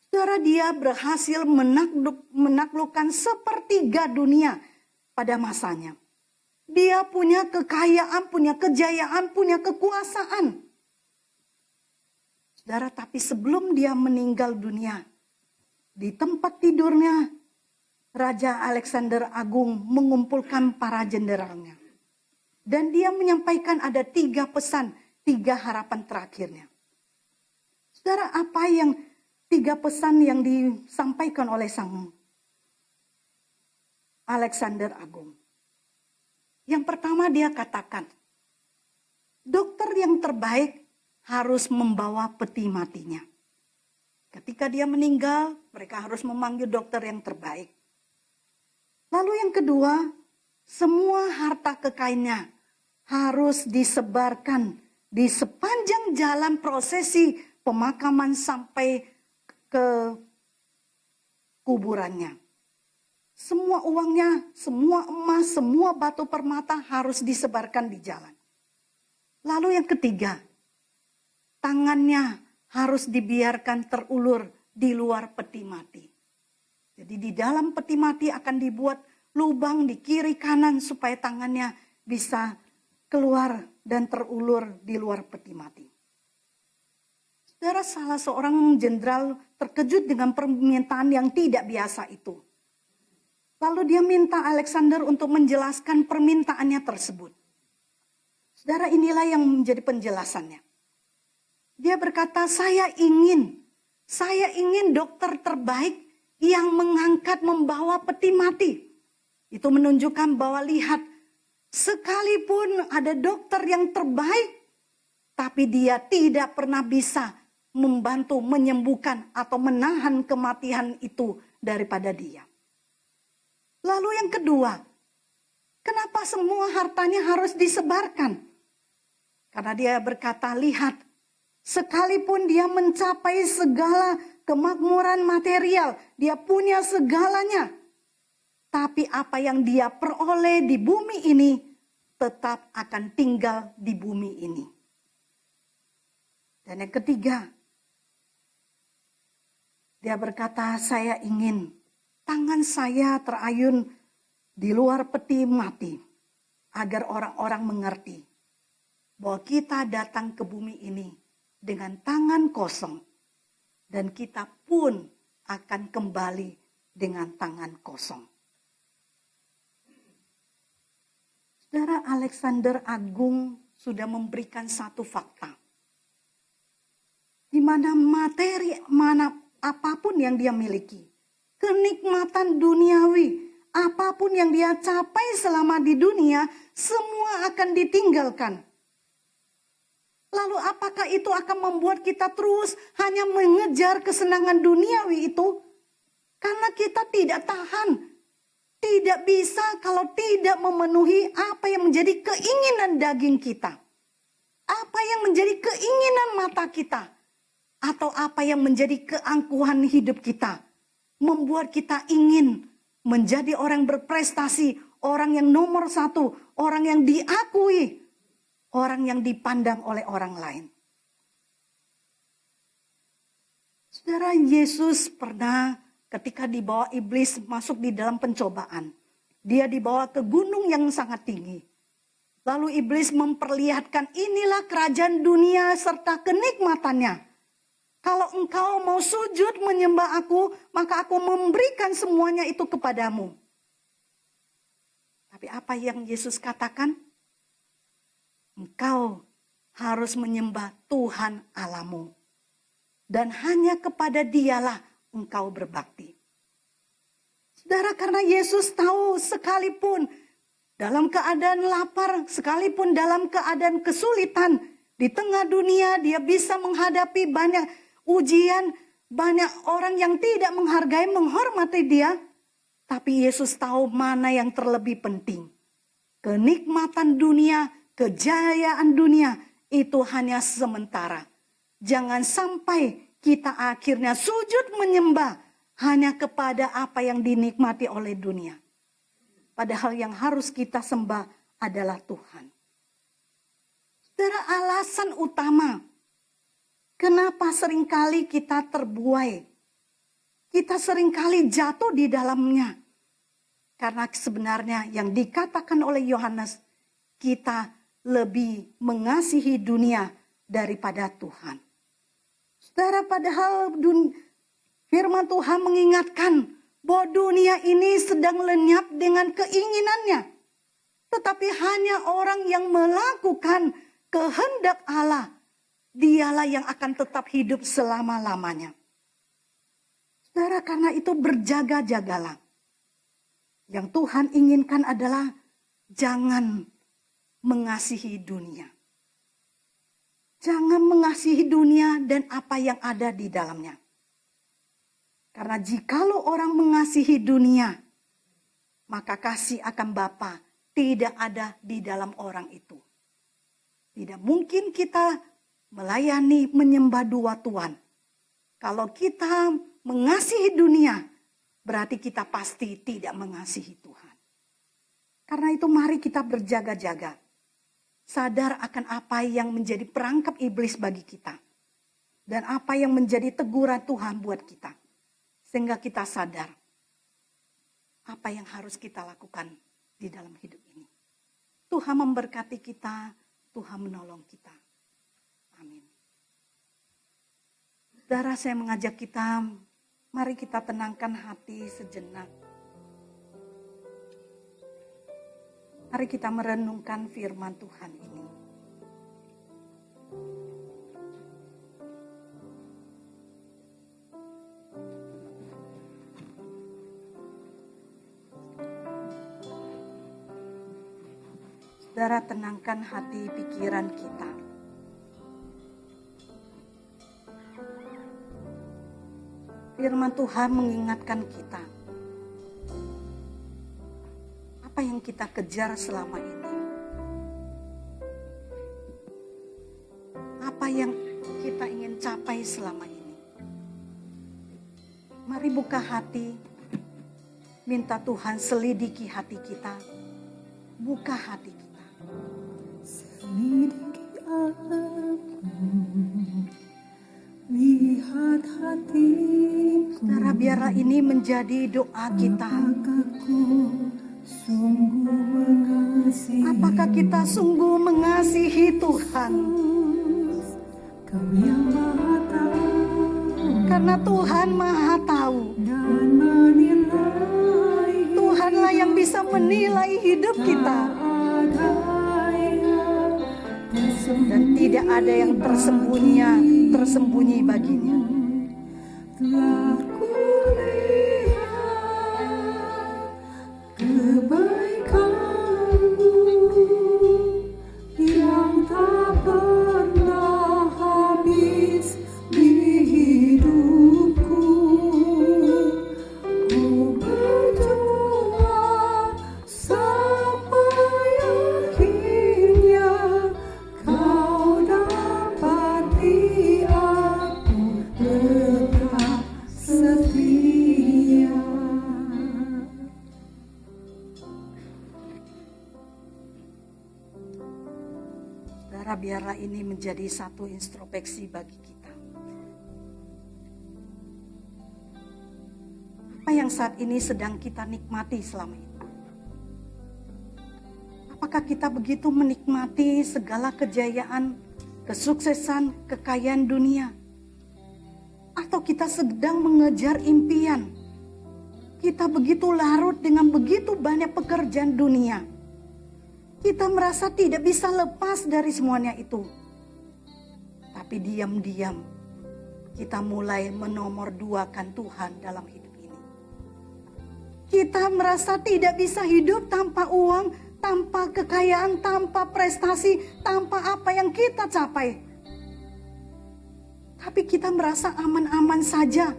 Saudara, dia berhasil menaklukkan sepertiga dunia pada masanya. Dia punya kekayaan, punya kejayaan, punya kekuasaan. Saudara, tapi sebelum dia meninggal dunia, di tempat tidurnya, Raja Alexander Agung mengumpulkan para jenderalnya. Dan dia menyampaikan ada 3 pesan, 3 harapan terakhirnya. Saudara, apa yang 3 pesan yang disampaikan oleh Sang Alexander Agung? Yang pertama dia katakan, dokter yang terbaik harus membawa peti matinya. Ketika dia meninggal, mereka harus memanggil dokter yang terbaik. Lalu yang kedua, semua harta kekayaannya harus disebarkan di sepanjang jalan prosesi pemakaman sampai ke kuburannya. Semua uangnya, semua emas, semua batu permata harus disebarkan di jalan. Lalu yang ketiga, tangannya harus dibiarkan terulur di luar peti mati. Jadi di dalam peti mati akan dibuat lubang di kiri kanan supaya tangannya bisa keluar dan terulur di luar peti mati. Saudara, salah seorang jenderal terkejut dengan permintaan yang tidak biasa itu. Lalu dia minta Alexander untuk menjelaskan permintaannya tersebut. Saudara, inilah yang menjadi penjelasannya. Dia berkata, saya ingin dokter terbaik yang mengangkat membawa peti mati. Itu menunjukkan bahwa lihat, sekalipun ada dokter yang terbaik, tapi dia tidak pernah bisa membantu menyembuhkan atau menahan kematian itu daripada dia. Lalu yang kedua, kenapa semua hartanya harus disebarkan? Karena dia berkata, lihat, sekalipun dia mencapai segala kemakmuran material, dia punya segalanya. Tapi apa yang dia peroleh di bumi ini tetap akan tinggal di bumi ini. Dan yang ketiga, dia berkata, saya ingin tangan saya terayun di luar peti mati agar orang-orang mengerti bahwa kita datang ke bumi ini dengan tangan kosong dan kita pun akan kembali dengan tangan kosong. Saudara, Alexander Agung sudah memberikan satu fakta. Di mana apapun yang dia miliki, kenikmatan duniawi, apapun yang dia capai selama di dunia, semua akan ditinggalkan. Lalu apakah itu akan membuat kita terus hanya mengejar kesenangan duniawi itu? Karena kita tidak tahan, tidak bisa kalau tidak memenuhi apa yang menjadi keinginan daging kita. Apa yang menjadi keinginan mata kita. Atau apa yang menjadi keangkuhan hidup kita. Membuat kita ingin menjadi orang berprestasi, orang yang nomor 1, orang yang diakui, orang yang dipandang oleh orang lain. Saudara, Yesus pernah ketika dibawa iblis masuk di dalam pencobaan. Dia dibawa ke gunung yang sangat tinggi. Lalu iblis memperlihatkan, inilah kerajaan dunia serta kenikmatannya. Kalau engkau mau sujud menyembah aku, maka aku memberikan semuanya itu kepadamu. Tapi apa yang Yesus katakan? Engkau harus menyembah Tuhan Allahmu. Dan hanya kepada Dialah engkau berbakti. Saudara, karena Yesus tahu sekalipun dalam keadaan lapar, sekalipun dalam keadaan kesulitan, di tengah dunia dia bisa menghadapi banyak ujian, banyak orang yang tidak menghargai, menghormati dia. Tapi Yesus tahu mana yang terlebih penting. Kenikmatan dunia, kejayaan dunia itu hanya sementara. Jangan sampai kita akhirnya sujud menyembah hanya kepada apa yang dinikmati oleh dunia. Padahal yang harus kita sembah adalah Tuhan. Saudara, alasan utama kenapa seringkali kita terbuai, kita seringkali jatuh di dalamnya. Karena sebenarnya yang dikatakan oleh Yohanes, kita lebih mengasihi dunia daripada Tuhan. Saudara, padahal firman Tuhan mengingatkan bahwa dunia ini sedang lenyap dengan keinginannya. Tetapi hanya orang yang melakukan kehendak Allah, dialah yang akan tetap hidup selama-lamanya. Saudara, karena itu berjaga-jagalah. Yang Tuhan inginkan adalah jangan mengasihi dunia. Jangan mengasihi dunia dan apa yang ada di dalamnya. Karena jikalau orang mengasihi dunia, maka kasih akan Bapa tidak ada di dalam orang itu. Tidak mungkin kita melayani, menyembah dua Tuhan. Kalau kita mengasihi dunia, berarti kita pasti tidak mengasihi Tuhan. Karena itu mari kita berjaga-jaga. Sadar akan apa yang menjadi perangkap iblis bagi kita. Dan apa yang menjadi teguran Tuhan buat kita. Sehingga kita sadar apa yang harus kita lakukan di dalam hidup ini. Tuhan memberkati kita, Tuhan menolong kita. Amin. Saudara, saya mengajak kita, mari kita tenangkan hati sejenak. Mari kita merenungkan firman Tuhan ini. Saudara, tenangkan hati pikiran kita. Firman Tuhan mengingatkan kita. Apa yang kita kejar selama ini? Apa yang kita ingin capai selama ini? Mari buka hati. Minta Tuhan selidiki hati kita. Buka hati kita. Selidiki aku, lihat hatiku. Saudara, biarlah ini menjadi doa kita. Apakah kita sungguh mengasihi Tuhan? Kau yang Maha Tahu, Karena Tuhan Maha Tahu. dan menilai. Tuhanlah yang bisa menilai hidup kita. Dan tidak ada yang tersembunyi baginya. Telah kulihat kebaikan-Mu yang tak pernah habis di hidupku. Ku berjuang sampai akhirnya. Kau dapati aku tetap setia. Saudara, biarlah ini menjadi satu introspeksi bagi kita. Apa yang saat ini sedang kita nikmati selama ini? Apakah kita begitu menikmati segala kejayaan, kesuksesan, kekayaan dunia? Atau kita sedang mengejar impian? Kita begitu larut dengan begitu banyak pekerjaan dunia. Kita merasa tidak bisa lepas dari semuanya itu. Tapi diam-diam kita mulai menomorduakan Tuhan dalam hidup ini. Kita merasa tidak bisa hidup tanpa uang, tanpa kekayaan, tanpa prestasi, tanpa apa yang kita capai. Tapi kita merasa aman-aman saja.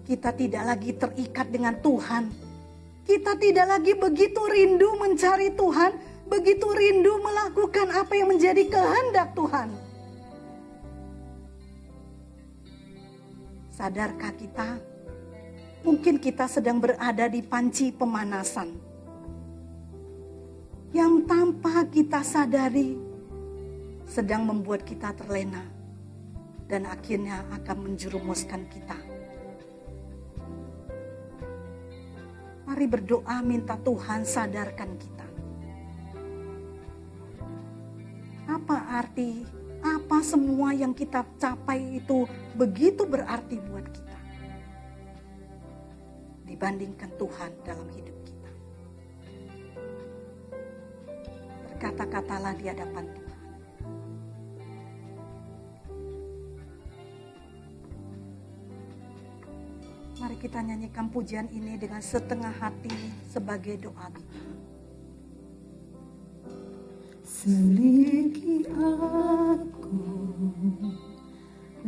Kita tidak lagi terikat dengan Tuhan. Kita tidak lagi begitu rindu mencari Tuhan, begitu rindu melakukan apa yang menjadi kehendak Tuhan. Sadarkah kita? Mungkin kita sedang berada di panci pemanasan. yang tanpa kita sadari sedang membuat kita terlena dan akhirnya akan menjerumuskan kita. Mari berdoa minta Tuhan sadarkan kita. Apa semua yang kita capai itu begitu berarti buat kita dibandingkan Tuhan dalam hidup kita. Berkata-katalah di hadapan Tuhan. Mari kita nyanyikan pujian ini dengan setengah hati sebagai doa kita. Selidiki aku,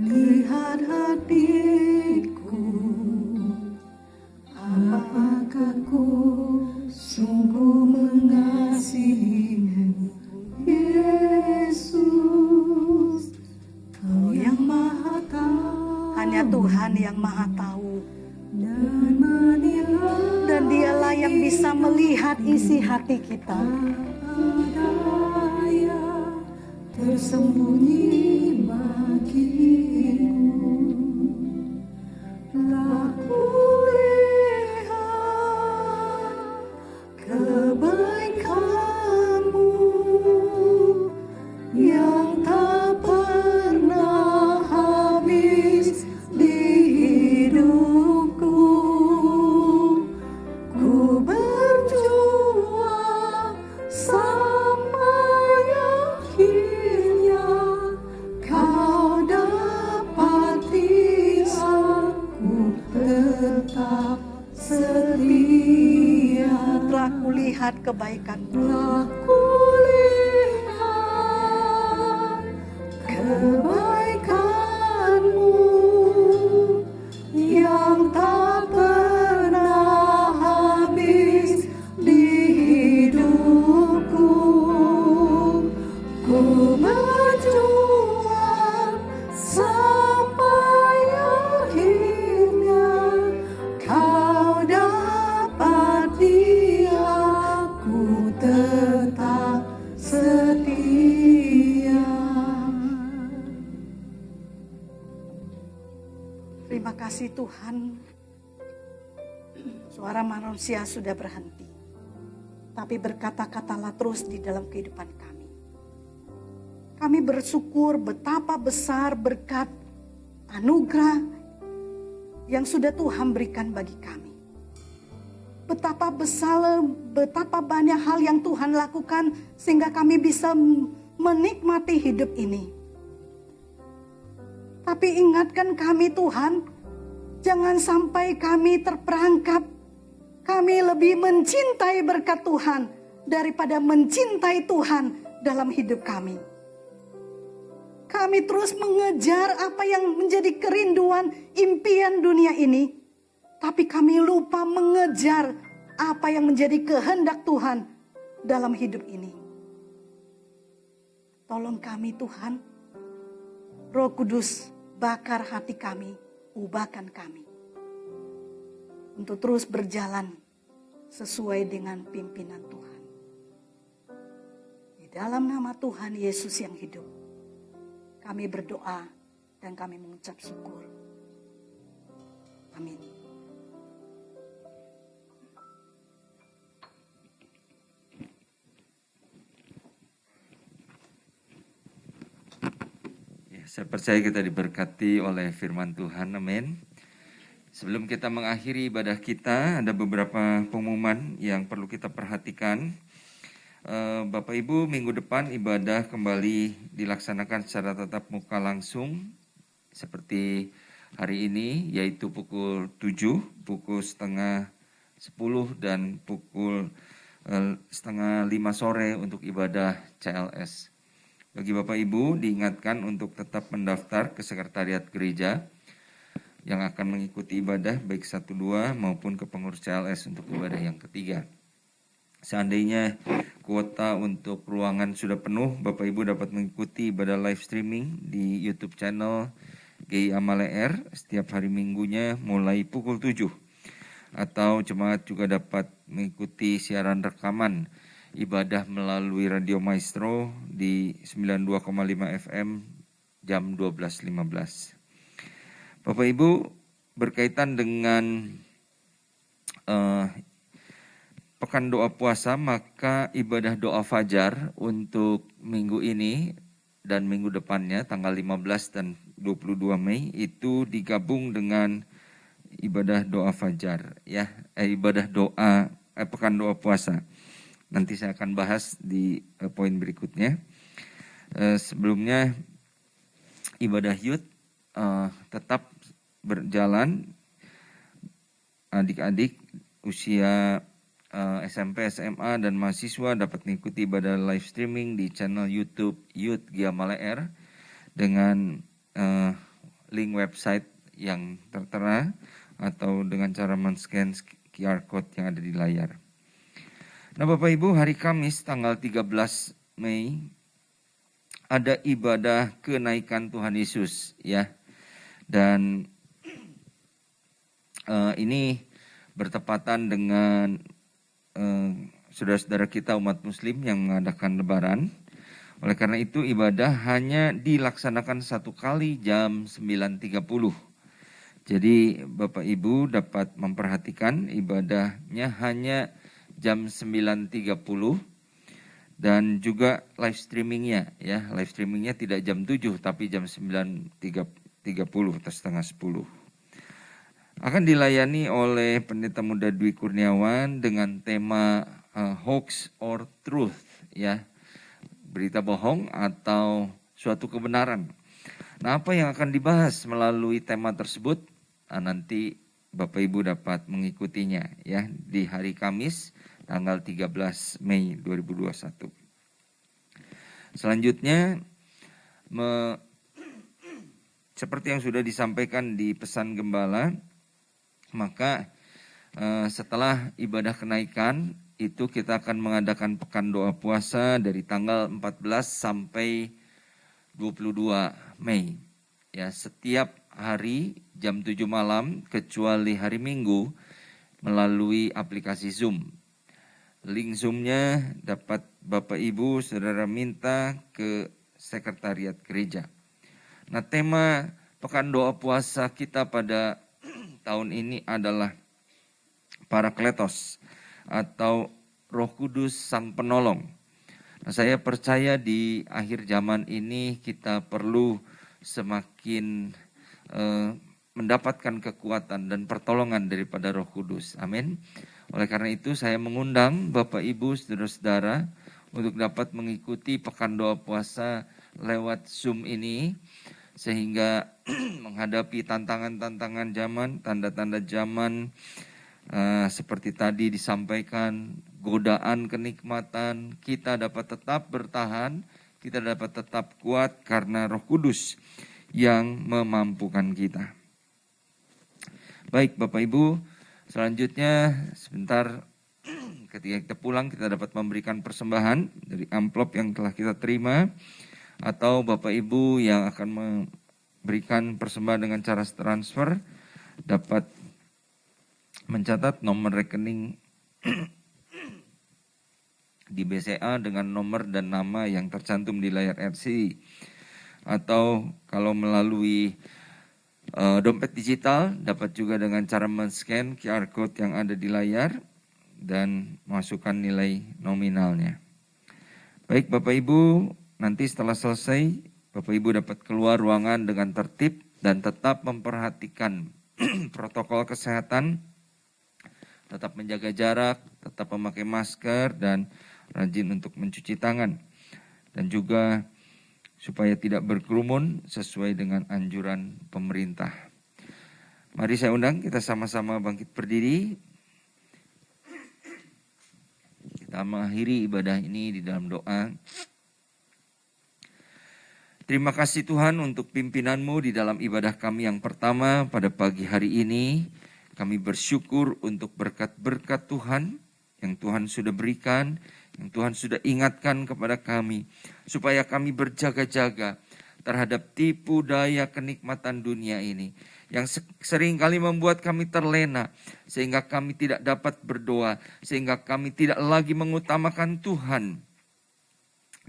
lihat hatiku, apakah ku sungguh mengasihimu, Yesus, Kau yang maha tahu. Hanya Tuhan yang maha tahu. Dan menilai Dan dialah yang bisa melihat isi hati kita. daya tersembunyi bagimu. Telah kulihat kebaikanmu yang tak pernah habis di hidupku. Ku berjuang sampai akhirnya Kau dapati aku tetap setia. Telah kulihat kebaikan-Mu. Telah kulihat kebaikan-Mu yang tak pernah habis di hidupku. Ku berjuang sampai akhirnya Kau dapati aku tetap setia. Terima kasih Tuhan. Suara manusia sudah berhenti. Tapi berkata-katalah terus di dalam kehidupan kami. Kami bersyukur betapa besar berkat anugerah yang sudah Tuhan berikan bagi kami. Betapa besar, betapa banyak hal yang Tuhan lakukan sehingga kami bisa menikmati hidup ini. Tapi ingatkan kami Tuhan, jangan sampai kami terperangkap. Kami lebih mencintai berkat Tuhan daripada mencintai Tuhan dalam hidup kami. Kami terus mengejar apa yang menjadi kerinduan impian dunia ini. Tapi kami lupa mengejar apa yang menjadi kehendak Tuhan dalam hidup ini. Tolong kami Tuhan, Roh Kudus bakar hati kami, ubahkan kami. Untuk terus berjalan sesuai dengan pimpinan Tuhan. Di dalam nama Tuhan Yesus yang hidup, kami berdoa dan kami mengucap syukur. Amin. Saya percaya kita diberkati oleh firman Tuhan, amin. Sebelum kita mengakhiri ibadah kita, ada beberapa pengumuman yang perlu kita perhatikan. Bapak Ibu, minggu depan ibadah kembali dilaksanakan secara tatap muka langsung seperti hari ini, yaitu pukul 7, pukul setengah 10, dan pukul setengah 5 sore untuk ibadah CLS. Bagi Bapak Ibu diingatkan untuk tetap mendaftar ke sekretariat gereja yang akan mengikuti ibadah baik 1-2 maupun ke pengurus CLS untuk ibadah yang ketiga. Seandainya kuota untuk ruangan sudah penuh, Bapak Ibu dapat mengikuti ibadah live streaming di YouTube channel GI Amale R setiap hari minggunya mulai pukul 7. Atau jemaat juga dapat mengikuti siaran rekaman ibadah melalui Radio Maestro di 92,5 FM jam 12.15. Bapak Ibu, berkaitan dengan pekan doa puasa, maka ibadah doa fajar untuk minggu ini dan minggu depannya tanggal 15 dan 22 Mei itu digabung dengan ibadah doa fajar ya, ibadah doa pekan doa puasa. Nanti saya akan bahas di poin berikutnya. Sebelumnya ibadah youth tetap berjalan. Adik-adik usia SMP, SMA, dan mahasiswa dapat mengikuti ibadah live streaming di channel YouTube Youth Giamale R dengan link website yang tertera atau dengan cara men-scan QR code yang ada di layar. Nah Bapak Ibu, hari Kamis tanggal 13 Mei ada ibadah kenaikan Tuhan Yesus ya. Dan ini bertepatan dengan saudara-saudara kita umat muslim yang mengadakan lebaran. Oleh karena itu ibadah hanya dilaksanakan satu kali jam 9.30. Jadi Bapak Ibu dapat memperhatikan ibadahnya hanya jam 9.30 dan juga live streamingnya ya. Live streamingnya tidak jam 7 tapi jam 9.30 atau setengah 10. Akan dilayani oleh Pendeta Muda Dwi Kurniawan dengan tema hoax or truth ya. Berita bohong atau suatu kebenaran. Nah, apa yang akan dibahas melalui tema tersebut? Nanti Bapak Ibu dapat mengikutinya ya di hari Kamis tanggal 13 Mei 2021. Selanjutnya seperti yang sudah disampaikan di pesan gembala, maka setelah ibadah kenaikan itu kita akan mengadakan pekan doa puasa dari tanggal 14 sampai 22 Mei. Ya, setiap hari jam 7 malam kecuali hari Minggu melalui aplikasi Zoom. Link Zoom-nya dapat Bapak Ibu Saudara minta ke sekretariat gereja. Nah, tema pekan doa puasa kita pada tahun ini adalah Parakletos atau Roh Kudus Sang Penolong. Nah, saya percaya di akhir zaman ini kita perlu semakin mendapatkan kekuatan dan pertolongan daripada Roh Kudus. Amin. Oleh karena itu saya mengundang Bapak Ibu saudara-saudara untuk dapat mengikuti pekan doa puasa lewat Zoom ini sehingga menghadapi tantangan-tantangan zaman, tanda-tanda zaman seperti tadi disampaikan, godaan kenikmatan, kita dapat tetap bertahan, kita dapat tetap kuat karena Roh Kudus yang memampukan kita. Baik Bapak Ibu, selanjutnya sebentar ketika kita pulang kita dapat memberikan persembahan dari amplop yang telah kita terima, atau Bapak Ibu yang akan memberikan persembahan dengan cara transfer dapat mencatat nomor rekening di BCA dengan nomor dan nama yang tercantum di layar RCI, atau kalau melalui dompet digital dapat juga dengan cara men-scan QR code yang ada di layar dan masukkan nilai nominalnya. Baik Bapak Ibu, nanti setelah selesai Bapak Ibu dapat keluar ruangan dengan tertib dan tetap memperhatikan protokol kesehatan, tetap menjaga jarak, tetap memakai masker dan rajin untuk mencuci tangan. Dan juga supaya tidak berkerumun sesuai dengan anjuran pemerintah. Mari saya undang kita sama-sama bangkit berdiri. Kita mengakhiri ibadah ini di dalam doa. Terima kasih Tuhan untuk pimpinan-Mu di dalam ibadah kami yang pertama pada pagi hari ini. Kami bersyukur untuk berkat-berkat Tuhan yang Tuhan sudah berikan, yang Tuhan sudah ingatkan kepada kami, supaya kami berjaga-jaga terhadap tipu daya kenikmatan dunia ini yang sering kali membuat kami terlena, sehingga kami tidak dapat berdoa, sehingga kami tidak lagi mengutamakan Tuhan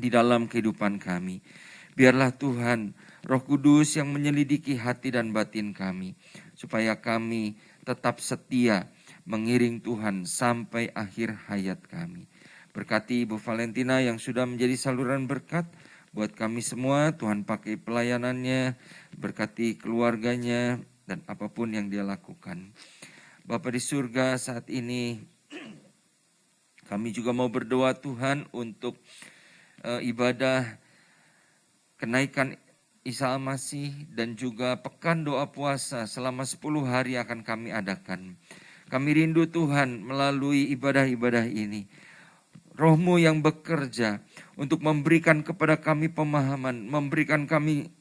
di dalam kehidupan kami. Biarlah Tuhan, Roh Kudus yang menyelidiki hati dan batin kami, supaya kami tetap setia mengiring Tuhan sampai akhir hayat kami. Berkati Ibu Valentina yang sudah menjadi saluran berkat buat kami semua. Tuhan pakai pelayanannya, berkati keluarganya dan apapun yang dia lakukan. Bapa di surga, saat ini kami juga mau berdoa Tuhan untuk ibadah kenaikan Isa Al-Masih dan juga pekan doa puasa selama 10 hari akan kami adakan. Kami rindu Tuhan melalui ibadah-ibadah ini, Roh-Mu yang bekerja untuk memberikan kepada kami pemahaman, memberikan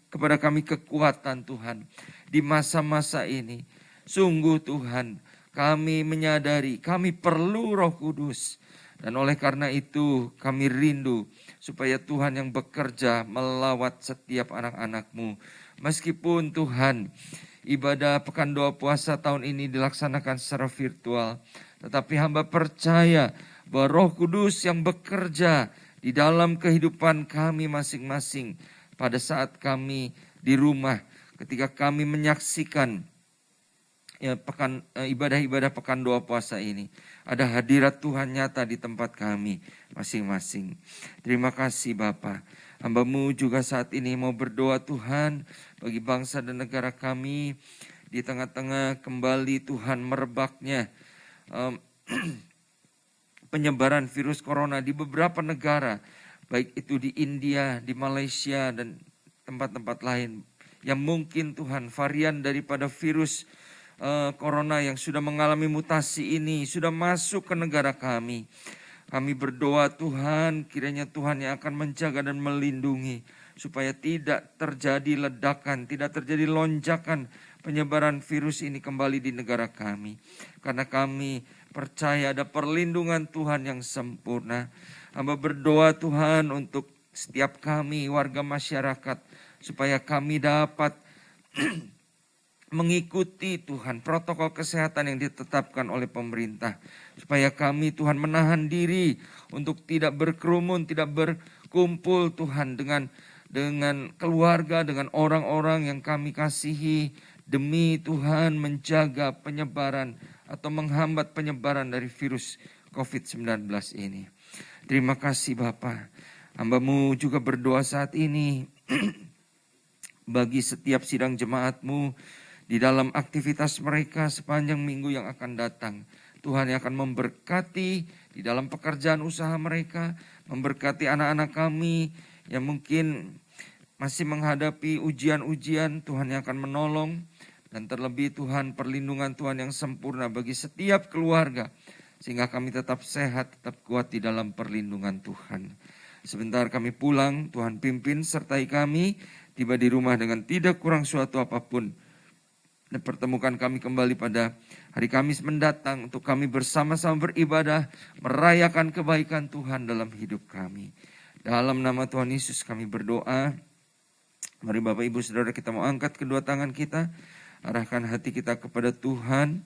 kepada kami kekuatan Tuhan di masa-masa ini. Sungguh Tuhan, kami menyadari kami perlu Roh Kudus. Dan oleh karena itu kami rindu supaya Tuhan yang bekerja melawat setiap anak-anak-Mu. Meskipun Tuhan, ibadah pekan doa puasa tahun ini dilaksanakan secara virtual, tetapi hamba percaya bahwa Roh Kudus yang bekerja di dalam kehidupan kami masing-masing pada saat kami di rumah, ketika kami menyaksikan ibadah-ibadah pekan doa puasa ini. Ada hadirat Tuhan nyata di tempat kami masing-masing. Terima kasih Bapa. Hamba-Mu juga saat ini mau berdoa Tuhan bagi bangsa dan negara kami. Di tengah-tengah kembali Tuhan merebaknya penyebaran virus corona di beberapa negara, baik itu di India, di Malaysia, dan tempat-tempat lain, yang mungkin Tuhan varian daripada virus corona yang sudah mengalami mutasi ini sudah masuk ke negara kami. Kami berdoa Tuhan, kiranya Tuhan yang akan menjaga dan melindungi, supaya tidak terjadi ledakan, tidak terjadi lonjakan penyebaran virus ini kembali di negara kami. Karena kami percaya ada perlindungan Tuhan yang sempurna. Hamba berdoa Tuhan untuk setiap kami warga masyarakat, supaya kami dapat mengikuti Tuhan protokol kesehatan yang ditetapkan oleh pemerintah. Supaya kami Tuhan menahan diri untuk tidak berkerumun, tidak berkumpul Tuhan dengan keluarga, dengan orang-orang yang kami kasihi, demi Tuhan menjaga penyebaran atau menghambat penyebaran dari virus COVID-19 ini. Terima kasih Bapa. Hamba-Mu juga berdoa saat ini bagi setiap sidang jemaat-Mu di dalam aktivitas mereka sepanjang minggu yang akan datang. Tuhan yang akan memberkati di dalam pekerjaan usaha mereka, memberkati anak-anak kami yang mungkin masih menghadapi ujian-ujian. Tuhan yang akan menolong, dan terlebih Tuhan, perlindungan Tuhan yang sempurna bagi setiap keluarga, sehingga kami tetap sehat, tetap kuat di dalam perlindungan Tuhan. Sebentar kami pulang, Tuhan pimpin sertai kami, tiba di rumah dengan tidak kurang suatu apapun. Dan pertemukan kami kembali pada hari Kamis mendatang untuk kami bersama-sama beribadah, merayakan kebaikan Tuhan dalam hidup kami. Dalam nama Tuhan Yesus kami berdoa. Mari Bapak Ibu Saudara, kita mau angkat kedua tangan kita, arahkan hati kita kepada Tuhan.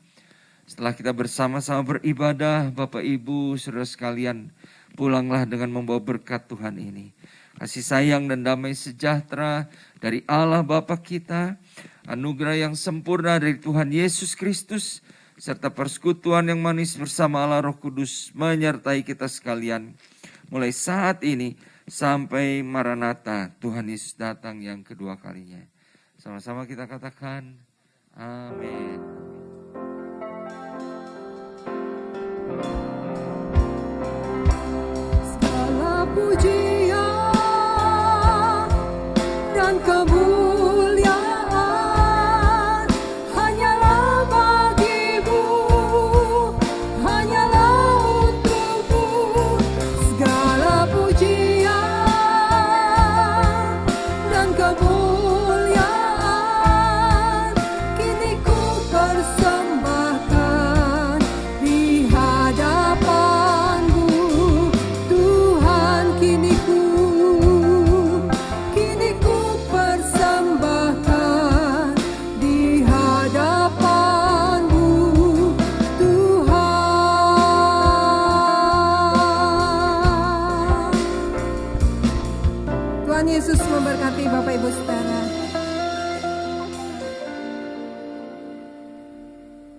Setelah kita bersama-sama beribadah, Bapak Ibu Saudara sekalian, pulanglah dengan membawa berkat Tuhan ini. Kasih sayang dan damai sejahtera dari Allah Bapa kita, anugerah yang sempurna dari Tuhan Yesus Kristus, serta persekutuan yang manis bersama Allah Roh Kudus menyertai kita sekalian. Mulai saat ini sampai Maranatha, Tuhan Yesus datang yang kedua kalinya. Sama-sama kita katakan, amin. Segala pujian dan kemuliaan hanyalah bagi-Mu, hanyalah untuk-Mu. Segala pujian dan kemuliaan kini ku Yesus memberkati Bapak Ibu Saudara.